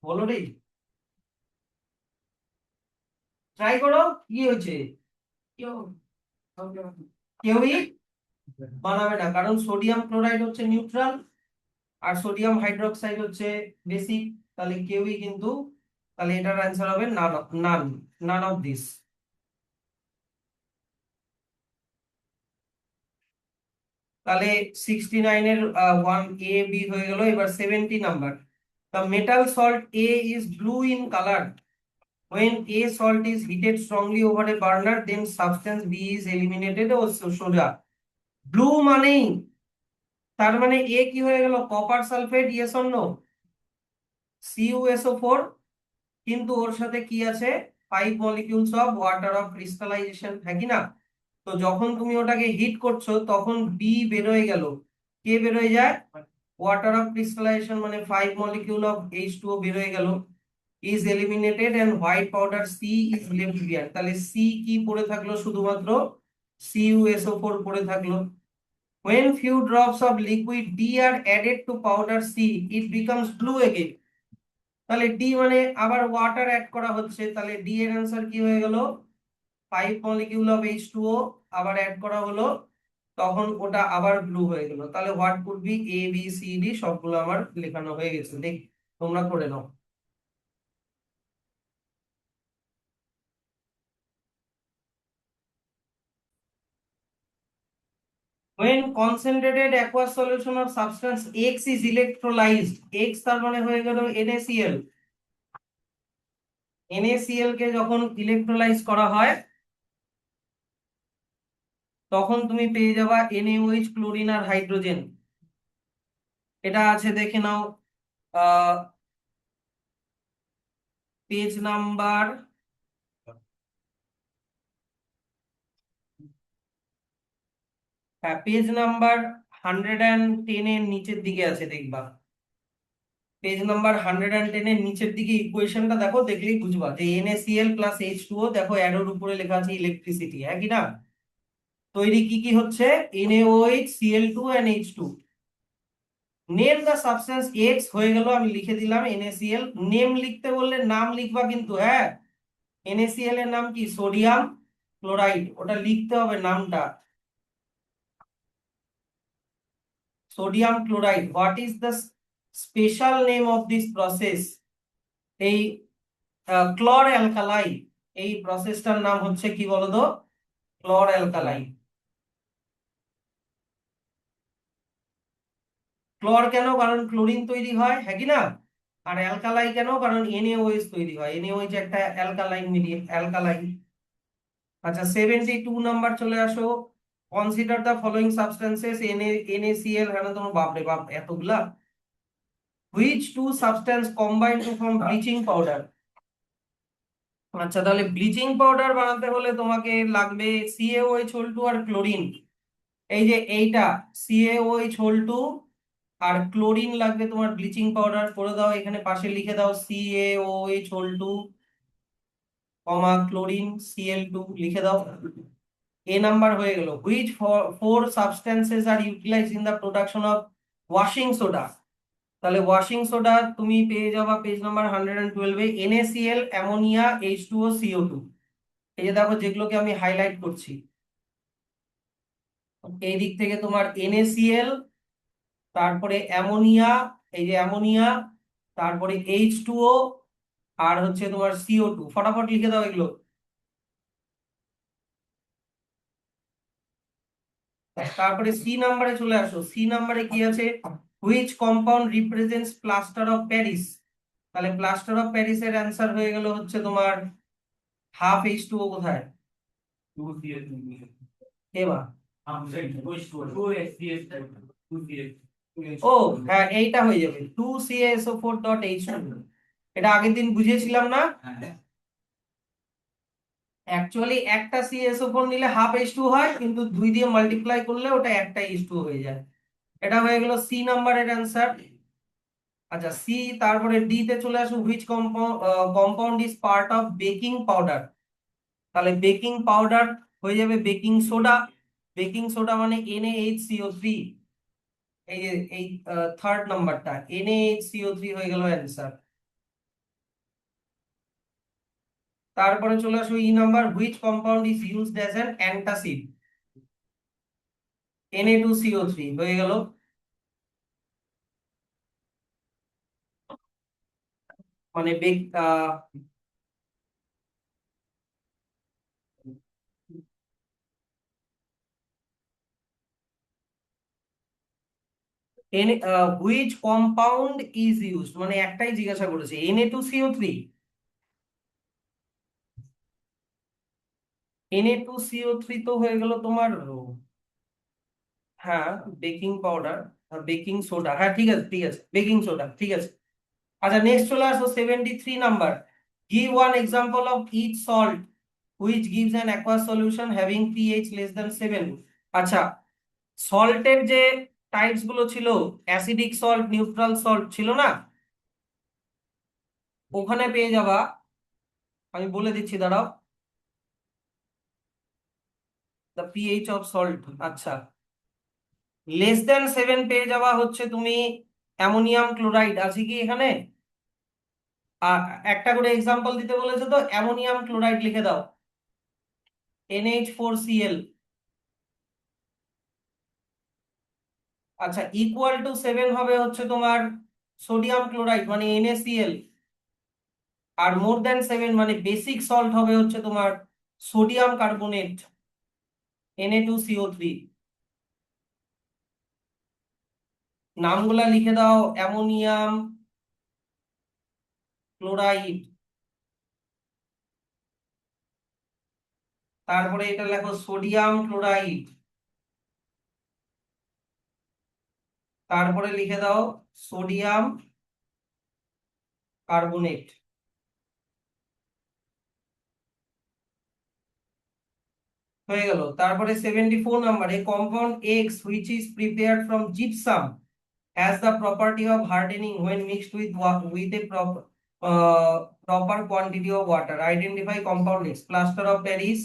বলো রে, ট্রাই করো, কি হয়েছে? কেউ কেউই বানাবে না, কারণ সোডিয়াম ক্লোরাইড হচ্ছে নিউট্রাল আর সোডিয়াম হাইড্রোক্সাইড হচ্ছে বেসিক। তাহলে কেউই কিন্তু, তাহলে এটার অ্যান্সার হবে নান, নান অফ দিস। তাহলে 69 এর 1 A B হয়ে গেল। এবার 70 number, the metal salt A is blue in color when A salt is heated strongly over a burner, then substance B is eliminated ও সোজা। ব্লু মানেই, তার মানে এ কি হয়ে গেল, copper sulphate, yes or no? CuSO4, কিন্তু ওর সাথে কি আছে, 5 molecules of water of crystallization, হ্যাঁ কি না? তো যখন তুমি ওটাকে হিট করছো তখন বি বেরোয় গেল, কে বেরোয় যায়, ওয়াটার অফ ক্রিস্টালাইজেশন মানে 5 মলিকিউল অফ H2O বেরোয় গেল, is eliminated and white powder C is left behind। তাহলে সি কি পড়ে থাকলো, শুধুমাত্র CuSO4 পড়ে থাকলো। when few drops of liquid D are added to powder C, it becomes blue again। তাহলে ডি মানে আবার ওয়াটার অ্যাড করা হচ্ছে, তাহলে ডি এর অ্যান্সার কি হয়ে গেল, 5 মলিকিউল অফ H2O আবার অ্যাড করা হলো, তখন ওটা আবার ব্লু হয়ে গেল। তাহলে what could be, A B C D সবগুলো আমার লেখানো হয়ে গেছে, দেখ তোমরা করে নাও। when concentrated aqueous solution of substance X is electrolyzed, X তার মানে হয়ে গেল NaCl। NaCl কে যখন ইলেকট্রোলাইজ করা হয় তখন তুমি পেয়ে যাবা NaOH, ক্লোরিন আর হাইড্রোজেন। এটা আছে দেখে নাও, আহ পেজ নাম্বার, হ্যাঁ পেজ নাম্বার 110 এর নিচের দিকে আছে, দেখবা পেজ নাম্বার 110 এর নিচের দিকে ইকুয়েশনটা দেখো, দেখলেই বুঝবা যে NaCl প্লাস H2O, দেখো অ্যারোর উপরে লেখা আছে ইলেকট্রিসিটি, হ্যাঁ কি না? তৈরি কি কি হচ্ছে? NaOH, Cl2 and H2। Name the substance X হয়ে গেল, আমি লিখে দিলাম NaCl। নেম লিখতে বললে নাম লিখবা কিন্তু, হ্যাঁ। NaCl এর নাম কি? সোডিয়াম ক্লোরাইড, ওটা লিখতে হবে নামটা, sodium chloride. What is the special name of this process? এই ক্লর অ্যালকালাই, এই প্রসেসটার নাম হচ্ছে কি বলতো? ক্লর অ্যালকালাই। ক্লর কেন? কারণ ক্লোরিন তৈরি হয়, হ্যাঁ কি না? আর অ্যালকালাই কেন? কারণ NaOH তৈরি হয়, NaOH একটা অ্যালকালাইন মিডিয়েট, অ্যালকালাইন। আচ্ছা 72 নাম্বার চলে আসো। Consider the following substances, NaCl, হ্যাঁ তোমার বাপরে বাপ এতগুলা। Which two substance combine to form bleaching powder? আচ্ছা তাহলে ব্লিচিং পাউডার বানাতে হলে তোমাকে লাগবে CaOH2 আর ক্লোরিন। এই যে এইটা CaOH2 আর ক্লোরিন লাগবে তোমার ব্লিচিং পাউডার করে দাও, এখানে পাশে লিখে দাও CaOH2 কমা ক্লোরিন Cl2 লিখে দাও। এ নাম্বার হয়ে গেল। Which four substances are utilized in the production of washing soda? তাহলে ওয়াশিং সোডা তুমি পেয়ে যাবা পেজ নাম্বার 112 এ। NaCl, ammonia, H2O, CO2। এই যে দেখো যেগুলোকে আমি হাইলাইট করছি, এই দিক থেকে তোমার NaCl, তারপরে অ্যামোনিয়া, এই যে অ্যামোনিয়া, তারপরে H2O, আর হচ্ছে তোমার CO2। ফটাফট লিখে দাও এগুলো। তারপরে সি নাম্বারে চলে আসো। সি নাম্বারে কি আছে? Which compound represents plaster of Paris? তাহলে প্লাস্টার অফ প্যারিস এর অ্যান্সার হয়ে গেল হচ্ছে তোমার হাফ H2O। কোথায় এবার? ও হ্যাঁ, এইটা হয়ে যাবে 2CaSO4.H2। এটা আগের দিন বুঝিয়েছিলাম না? অ্যাকচুয়ালি একটা CaSO4 নিলে হাফ H2 হয়, কিন্তু 2 দিয়ে মাল্টিপ্লাই করলে ওটা একটা H2 হয়ে যায়। এটা হয়ে গেল সি নাম্বারের অ্যান্সার। আচ্ছা সি, তারপরে ডি তে চলে আসো। Which compound is part of baking powder? তাহলে বেকিং পাউডার হয়ে যাবে বেকিং সোডা। বেকিং সোডা মানে NaHCO3। এই যে এই থার্ড নাম্বারটা NaHCO3 হয়ে গেল অ্যান্সার। তারপরে চলে আসো E number. Which compound is used as an antacid? Na2CO3 হয়ে গেল। মানে হুইচ কম্পাউন্ড ইজ ইউজড, মানে একটাই জিজ্ঞাসা করেছে, Na2CO3। Na2CO3 তো হয়ে গেল তোমার, হ্যাঁ বেকিং পাউডার, বেকিং সোডা, হ্যাঁ ঠিক আছে ঠিক আছে, বেকিং সোডা ঠিক আছে। আচ্ছা নেক্সট চলে আসো 73 number. Give one example of each salt which gives an aqueous solution having pH less than 7। আচ্ছা সল্টের যে টাইপস গুলো ছিল, অ্যাসিডিক সল্ট, নিউট্রাল সল্ট ছিল না? ওখানে পেয়ে যাবা, আমি বলে দিচ্ছি দাঁড়াও, দ্য pH অফ সল্ট। আচ্ছা লেস দ্যান 7 পেয়ে যাওয়া হচ্ছে তুমি অ্যামোনিয়াম ক্লোরাইড, আছে কি এখানে? আর একটা করে এক্সাম্পল দিতে বলেছে, তো অ্যামোনিয়াম ক্লোরাইড লিখে দাও NH4Cl। আচ্ছা ইকুয়াল টু 7 হবে হচ্ছে তোমার সোডিয়াম ক্লোরাইড মানে NaCl। আর মোর দ্যান 7 মানে বেসিক সল্ট হবে হচ্ছে তোমার সোডিয়াম কার্বনেট Na2CO3। নামগুলা লিখে দাও, অ্যামোনিয়াম ক্লোরাইড, তারপরে এটা লেখো সোডিয়াম ক্লোরাইড, তারপরে লিখে দাও সোডিয়াম কার্বনেট। হয়ে গেল। তারপরে 74 number, A compound x which is prepared from gypsum has the property of hardening when mixed with a proper quantity of water. Identify compound X. Plaster of Paris.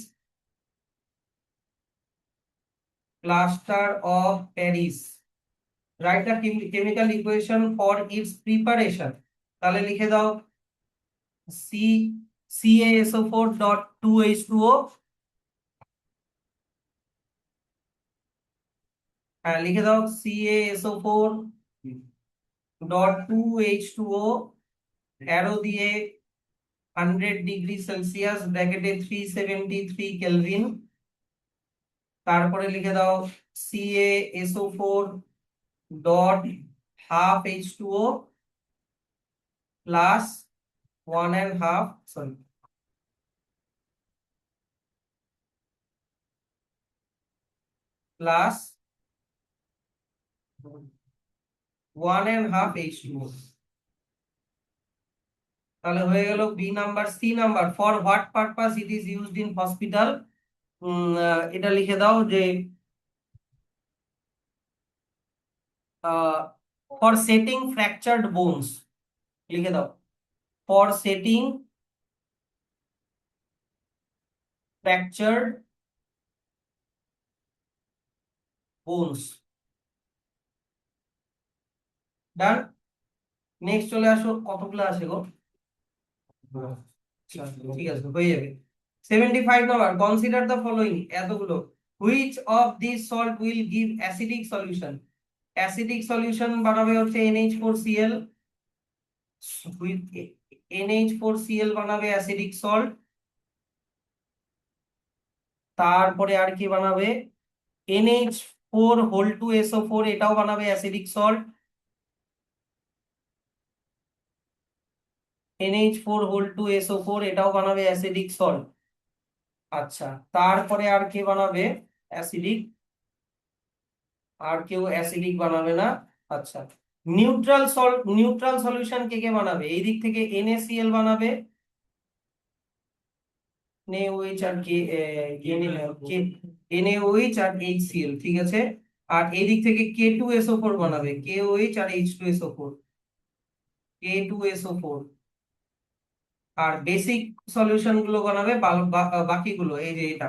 Plaster of Paris. Write the chemical equation for its preparation. তাহলে লিখে দাও C CaSO4 dot 2H2O। হ্যাঁ, লিখে দাও CaSO4 dot 2H2O, arrow দিয়ে 100°C ব্র্যাকেটে 373 kelvin. তারপরে লিখে দাও CaSO4 dot half H2O plus 1.5 sorry plus 1.5 H2O। তাহলে হয়ে গেল B number. C number, for what purpose it is used in hospital. এটা লিখে দাও যে ফর সেটিং ফ্র্যাকচার্ড বোনস। লিখে দাও for setting fractured bones. Done. Next চলে আসো, কতগুলো আছে গো? ঠিক আছে, হয়ে যাবে। 75 নাম্বার, কনসিডার দ্য ফলোইং, এতগুলো। Which of this salt will give acidic solution. Acidic solution বানাবে হচ্ছে NH4Cl, উইথ NH4Cl বানাবে অ্যাসিডিক সল্ট। তারপরে আর কি বানাবে? NH4 এটাও বানাবে অ্যাসিডিক সল্ট। NH4 এটাও বানাবে অ্যাসিডিক সল্ট। আচ্ছা, তারপরে আর কি বানাবে অ্যাসিডিক? আর কেউ অ্যাসিডিক বানাবে না। আচ্ছা, নিউট্রাল সলিউশন কে কে বানাবে? এই দিক থেকে NaCl বানাবে, NaOH আর NaOH আর HCl, ঠিক আছে। আর এই দিক থেকে K2SO4 বানাবে, KOH আর H2SO4, K2SO4। আর বেসিক সলিউশন গুলো বানাবে বাকিগুলো, এই যে এটা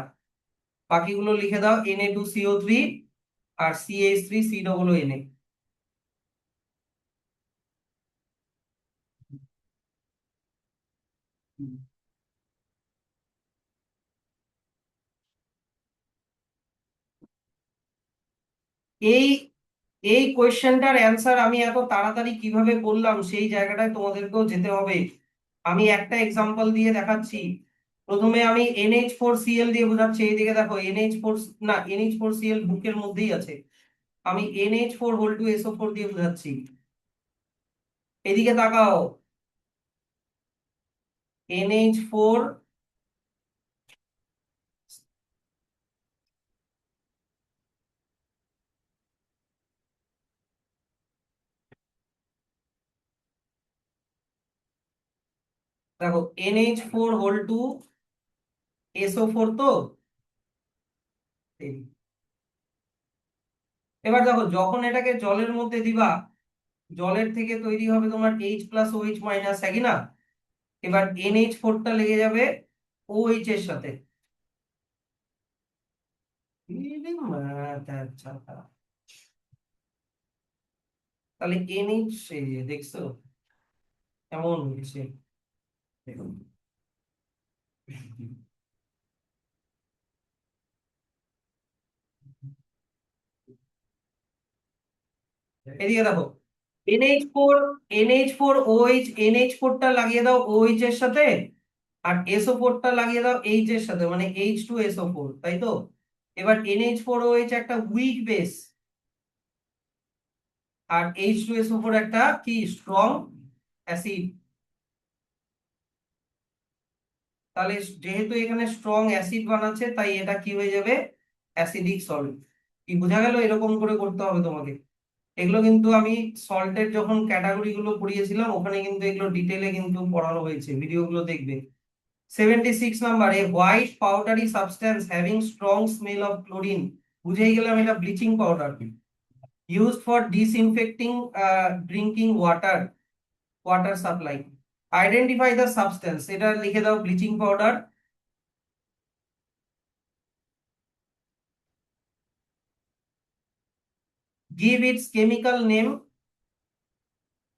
বাকিগুলো লিখে দাও Na2CO3 আর CH3COONA। এই এই কোয়েশ্চেনটার অ্যান্সার আমি এত তাড়াতাড়ি কিভাবে করলাম সেই জায়গাটায় তোমাদেরকেও যেতে হবে। আমি একটা এক্সাম্পল দিয়ে দেখাচ্ছি। প্রথমে আমি NH4Cl দিয়ে বোঝাচ্ছি, এইদিকে দেখো NH4, না NH4Cl বুকের মধ্যেই আছে। আমি NH4 দিয়ে বোঝাচ্ছি, এদিকে তাকাও। NH4, দেখো NH4 তো। এই। এবার দেখো যখন এটাকে জলের মধ্যে দিবা, জলের থেকে তৈরি হবে তোমার H+OH- একই না। এবার NH4টা লেগে যাবে OH এর সাথে। আচ্ছা, তাহলে NH দেখছো কেমন হচ্ছে? এদিকে দেখো NH4 টা লাগিয়ে দাও OH এর সাথে, আর SO4টা লাগিয়ে দাও H এর সাথে, মানে H2SO4, তাই তো। এবার NH4OH একটা উইক বেস, আর H2SO4 একটা কি স্ট্রং অ্যাসিড। তাহলে যেহেতু এখানে স্ট্রং অ্যাসিড বানাচ্ছে, তাই এটা কি হয়ে যাবে? Acidic salt. কি বোঝা গেল? এরকম করে করতে হবে তোমাকে। এগুলো কিন্তু আমি সল্টের যখন ক্যাটাগরি গুলো পড়িয়েছিলাম, ওখানে কিন্তু এগুলো ডিটেলে কিন্তু পড়ানো হয়েছে, ভিডিওগুলো দেখবে। 76 number, a white powdery substance having strong smell of chlorine, বুঝেই গেলাম এটা bleaching powder, used for disinfecting drinking water, water supply. Identify the substance, এটা লিখে দাও bleaching powder. Give its chemical name,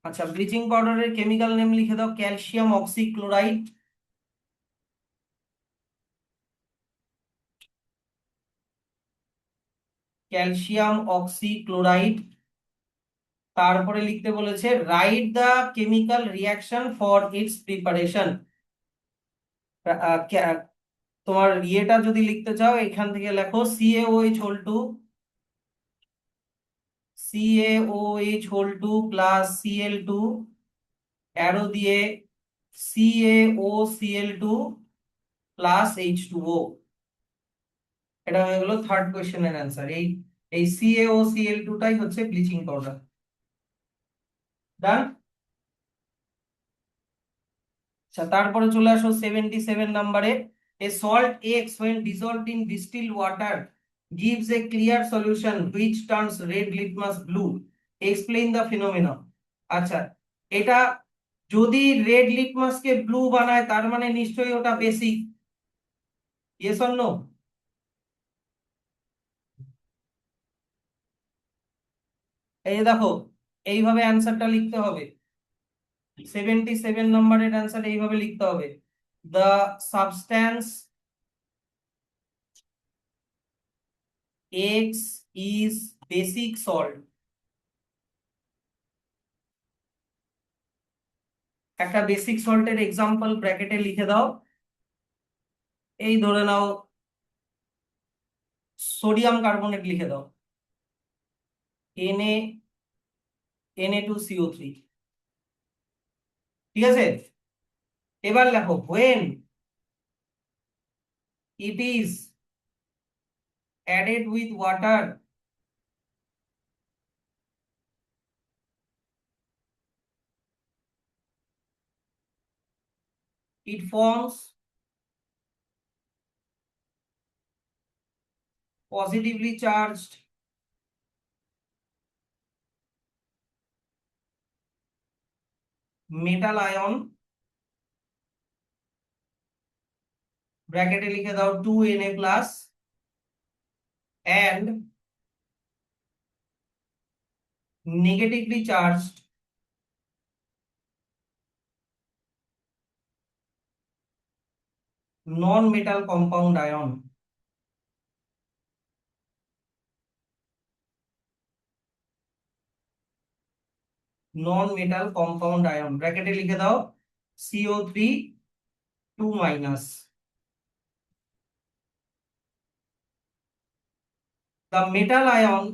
আচ্ছা ব্লিচিং পাউডারের কেমিক্যাল নেম লিখে দাও ক্যালসিয়াম অক্সিক্লোরাইড। Calcium oxychloride. তারপরে লিখতে বলেছে write the chemical reaction for its preparation. তোমার ইয়েটা যদি লিখতে চাও এখান থেকে লেখো CaOH whole two, CaOH plus Cl2, arrow দিয়ে CaOCl2 প্লাস H2O। এটা হয়ে গেল থার্ড কোয়েশ্চেনের অ্যান্সার। এই এই CaOCl2 টাই হচ্ছে ব্লিচিং পাউডার। ডান। আচ্ছা তারপরে চলে আসো 77 নাম্বারে, a salt X when dissolved in distilled water gives a clear solution which turns red litmus blue, explain the phenomenon। আচ্ছা এটা যদি রেড লিটমাস কে ব্লু বানায় তার মানে নিশ্চয়ই ওটা বেসিক, ইয়েস অর নো? এই দেখো এইভাবে অ্যান্সারটা লিখতে হবে, 77 নম্বরের অ্যান্সার এইভাবে লিখতে হবে, the substance x is basic salt. একটা বেসিক সল্টের এক্সাম্পল ব্র্যাকেটে লিখে দাও, এই ধরে নাও সোডিয়াম কার্বনেট লিখে দাও, Na2CO3, ঠিক আছে? এবার লেখো when it is added with water it forms positively charged metal ion, ব্র্যাকেটে লিখে দাও 2Na plus, and negatively charged non-metal compound ion। non-metal compound ion ব্র্যাকেটে লিখে দাও CO3 2 minus. The metal ion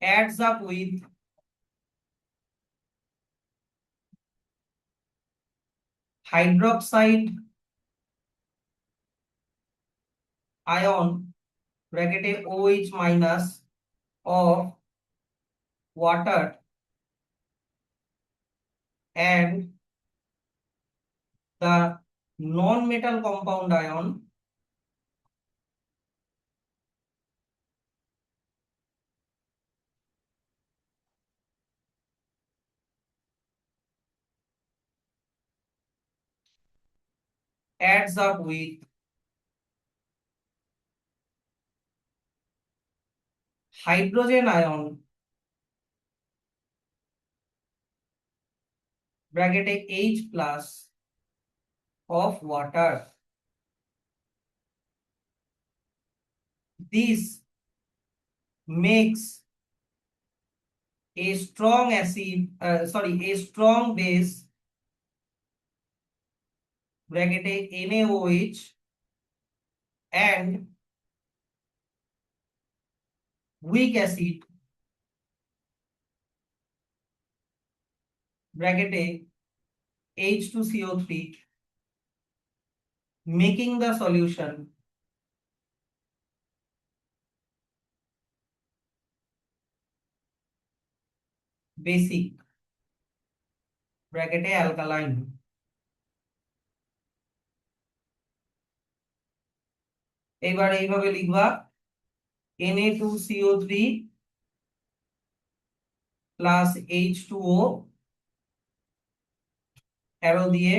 adds up with hydroxide ion ব্র্যাকেটে OH minus of water and the non-metal compound ion adds up with hydrogen ion ব্র্যাকেটে H plus of water। This makes a strong a strong base ব্র্যাকেটে NaOH and weak acid ব্র্যাকেটে H2CO3, making the solution basic ব্র্যাকেটে alkaline. এবার এইভাবে লিখবা Na2CO3 plus H2O arrow দিয়ে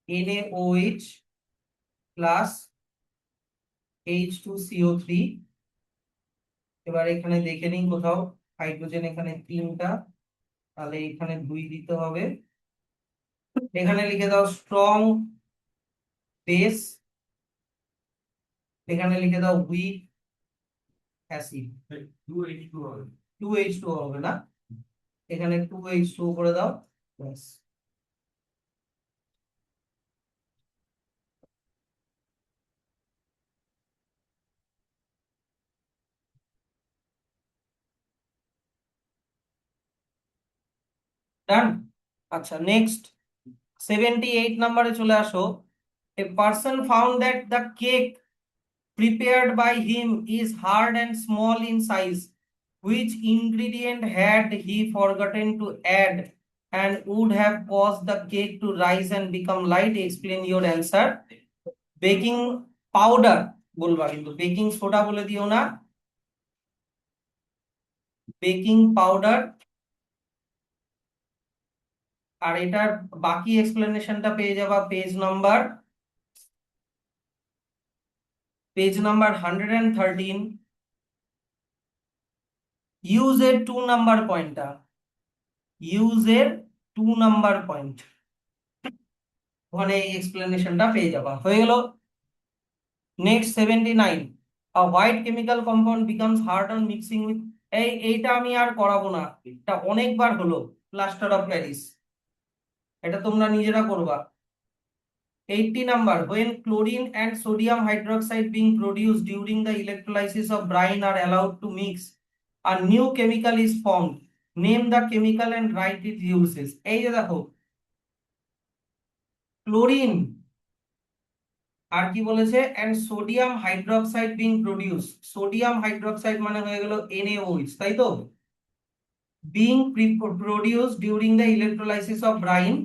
NaOH plus H2CO3। এবার এখানে দেখে নিন কোথাও হাইড্রোজেন এখানে 3টা, তাহলে এখানে 2 দিতে হবে। এখানে লিখে দাও স্ট্রং বেস, এখানে লিখে দাও উইক অ্যাসিড। 2H2 হবে না, এখানে 2H2 করে দাও, ব্যাস। ডান। আচ্ছা, নেক্সট 78 নম্বরে চলে আসো। A person found that the cake prepared by him is hard and small in size. Which ingredient had he forgotten to add and would have caused the cake to rise and become light? Explain your answer. Baking powder বলবা, কিন্তু baking soda বলে দিও না, baking powder. আর এটার বাকি এক্সপ্লেনেশনটা পেয়ে যাবা page number 113। ইউজের 2 নাম্বার পয়েন্টটা, ইউজের 2 নাম্বার পয়েন্ট, ওখানে এই এক্সপ্লেনেশনটা পেয়ে যাবা। হয়ে গেল। Next 79, a white chemical compound becomes hard on mixing with, এইটা আমি আর করাবো না, এটা অনেকবার হলো, প্লাস্টার অফ প্যারিস, এটা তোমরা নিজেরা করবা। 80 number, when chlorine and sodium hydroxide being produced during the electrolysis of brine are allowed to mix, a new chemical is formed. Name the chemical and write its uses. এই যে দেখো, chlorine আর কি বলেছে, and sodium hydroxide being produced, sodium hydroxide মানে হয়ে গেল NaOH, তাই তো, being produced during the electrolysis of brine,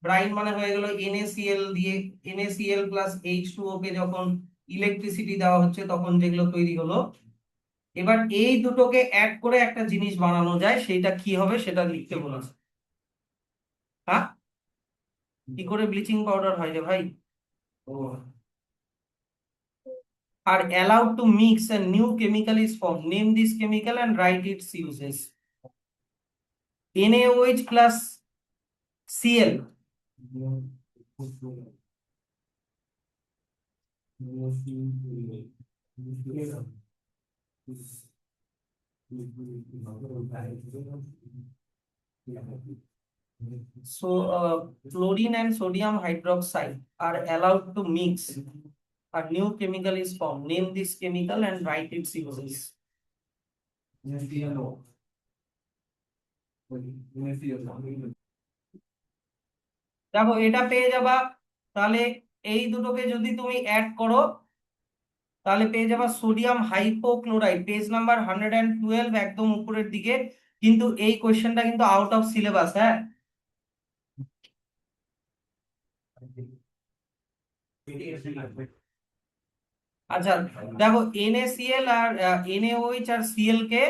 brine মানে হয়ে গেল NaCl দিয়ে, NaCl প্লাস H2O কে যখন ইলেকট্রিসিটি দেওয়া হচ্ছে তখন যেগুলো তৈরি হলো। এবার এই দুটোকে অ্যাড করে একটা জিনিস বানানো যায়, সেটা কি হবে সেটা লিখতে বলেছে। হ্যাঁ, কি করে ব্লিচিং পাউডার হয় রে ভাই? ও, আর allowed to mix a new chemical is formed. Name this chemical and write its uses. NaOH plus Cl, so chlorine and sodium hydroxide are allowed to mix, a new chemical is formed. Name this chemical and write its uses. দেখো এটা পেয়ে যাবা, তাহলে এই দুটোকে যদি তুমি add করো তাহলে পেয়ে যাবা সোডিয়াম হাইপোক্লোরাইড, পেজ নাম্বার 112, একদম উপরের দিকে। কিন্তু এই কোশ্চেনটা কিন্তু আউট অফ সিলেবাস, হ্যাঁ। আচ্ছা দেখো, NaCl আর NaOH আর Cl কে,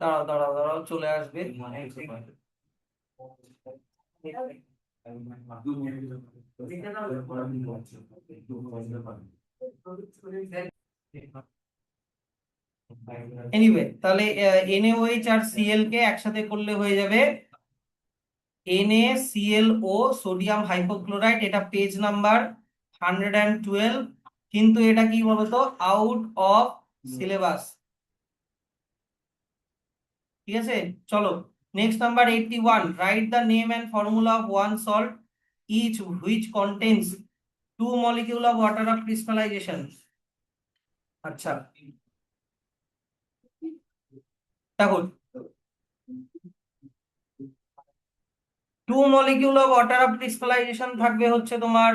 দাঁড়াও দাঁড়াও দাঁড়াও, চলে আসবে। এনিওয়ে, তাহলে NaOH আর Cl কে একসাথে করলে হয়ে যাবে NaClO, সোডিয়াম হাইপোক্লোরাইড। এটা পেজ নাম্বার 112, কিন্তু এটা কি বলতো, আউট অফ সিলেবাস। ঠিক আছে, চলো next number 81, write the name and formula of one salt each which contains 2 molecule of water of crystallization। আচ্ছা দেখো, 2 molecule of water of crystallization থাকবে হচ্ছে তোমার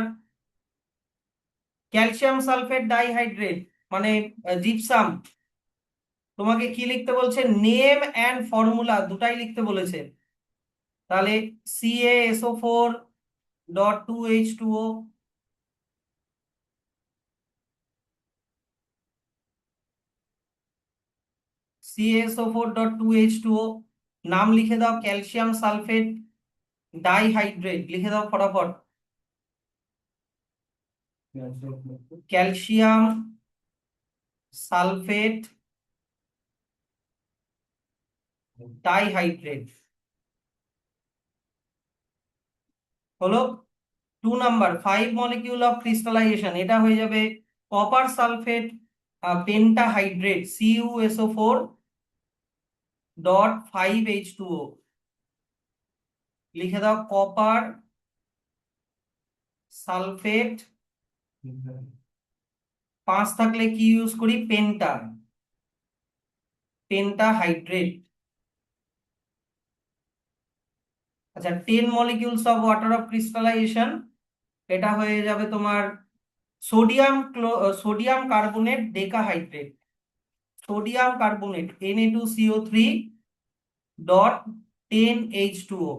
ক্যালসিয়াম সালফেট ডাইহাইড্রেট মানে জিপসাম, তোমাকে কি লিখতে বলছে? নেম অ্যান্ড ফর্মুলা দুটাই লিখতে বলেছে। তাহলে CaSO4 dot 2H2O, CaSO4 dot 2H2O, নাম লিখে দাও ক্যালসিয়াম সালফেট ডাইহাইড্রেট, লিখে দাও ফটাফট। ক্যালসিয়াম সালফেট ডাইহাইড্রেট হলো। 2 নাম্বার 5 মলিকিউল অফ ক্রিস্টালাইজেশন, এটা হয়ে যাবে copper sulphate pentahydrate CuSO4 dot 5H2O, লিখে দাও কপার সালফেট, 5 থাকলে কি ইউজ করি? পেন্টাহাইড্রেট। আচ্ছা 10 molecules of water of crystallisation, এটা হয়ে যাবে তোমার sodium carbonate decahydrate, sodium carbonate Na2CO3 dot 10H2O,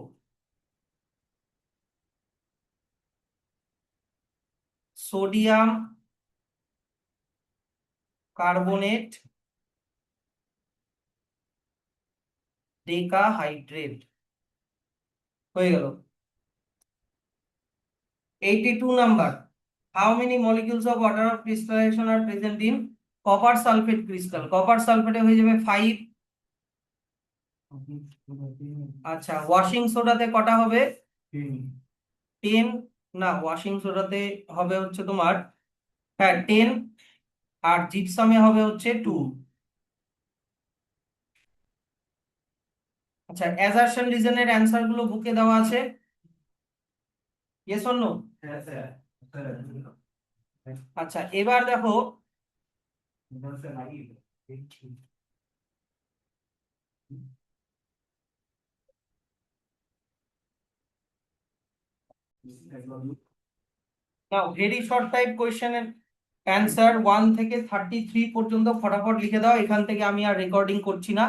sodium carbonate decahydrate হয়ে গেল। 82 number, how many molecules of water of crystallisation are present in copper sulphate crystal? Copper সালফেটে হয়ে যাবে 5। আচ্ছা ওয়াশিং সোডাতে কটা হবে? 10। না, ওয়াশিং সোডাতে হবে হচ্ছে তোমার, হ্যাঁ 10, আর জিপসামে হবে হচ্ছে 2। আচ্ছা অ্যাজারশন রিজনের অ্যান্সার গুলো বুকে দেওয়া আছে, ইয়েস অর নো? আচ্ছা এবার দেখো, নাও ভেরি শর্ট টাইপ কোয়েশ্চেনের অ্যান্সার 1 থেকে 33 পর্যন্ত ফটাফট লিখে দাও, এখান থেকে আমি আর রেকর্ডিং করছি না।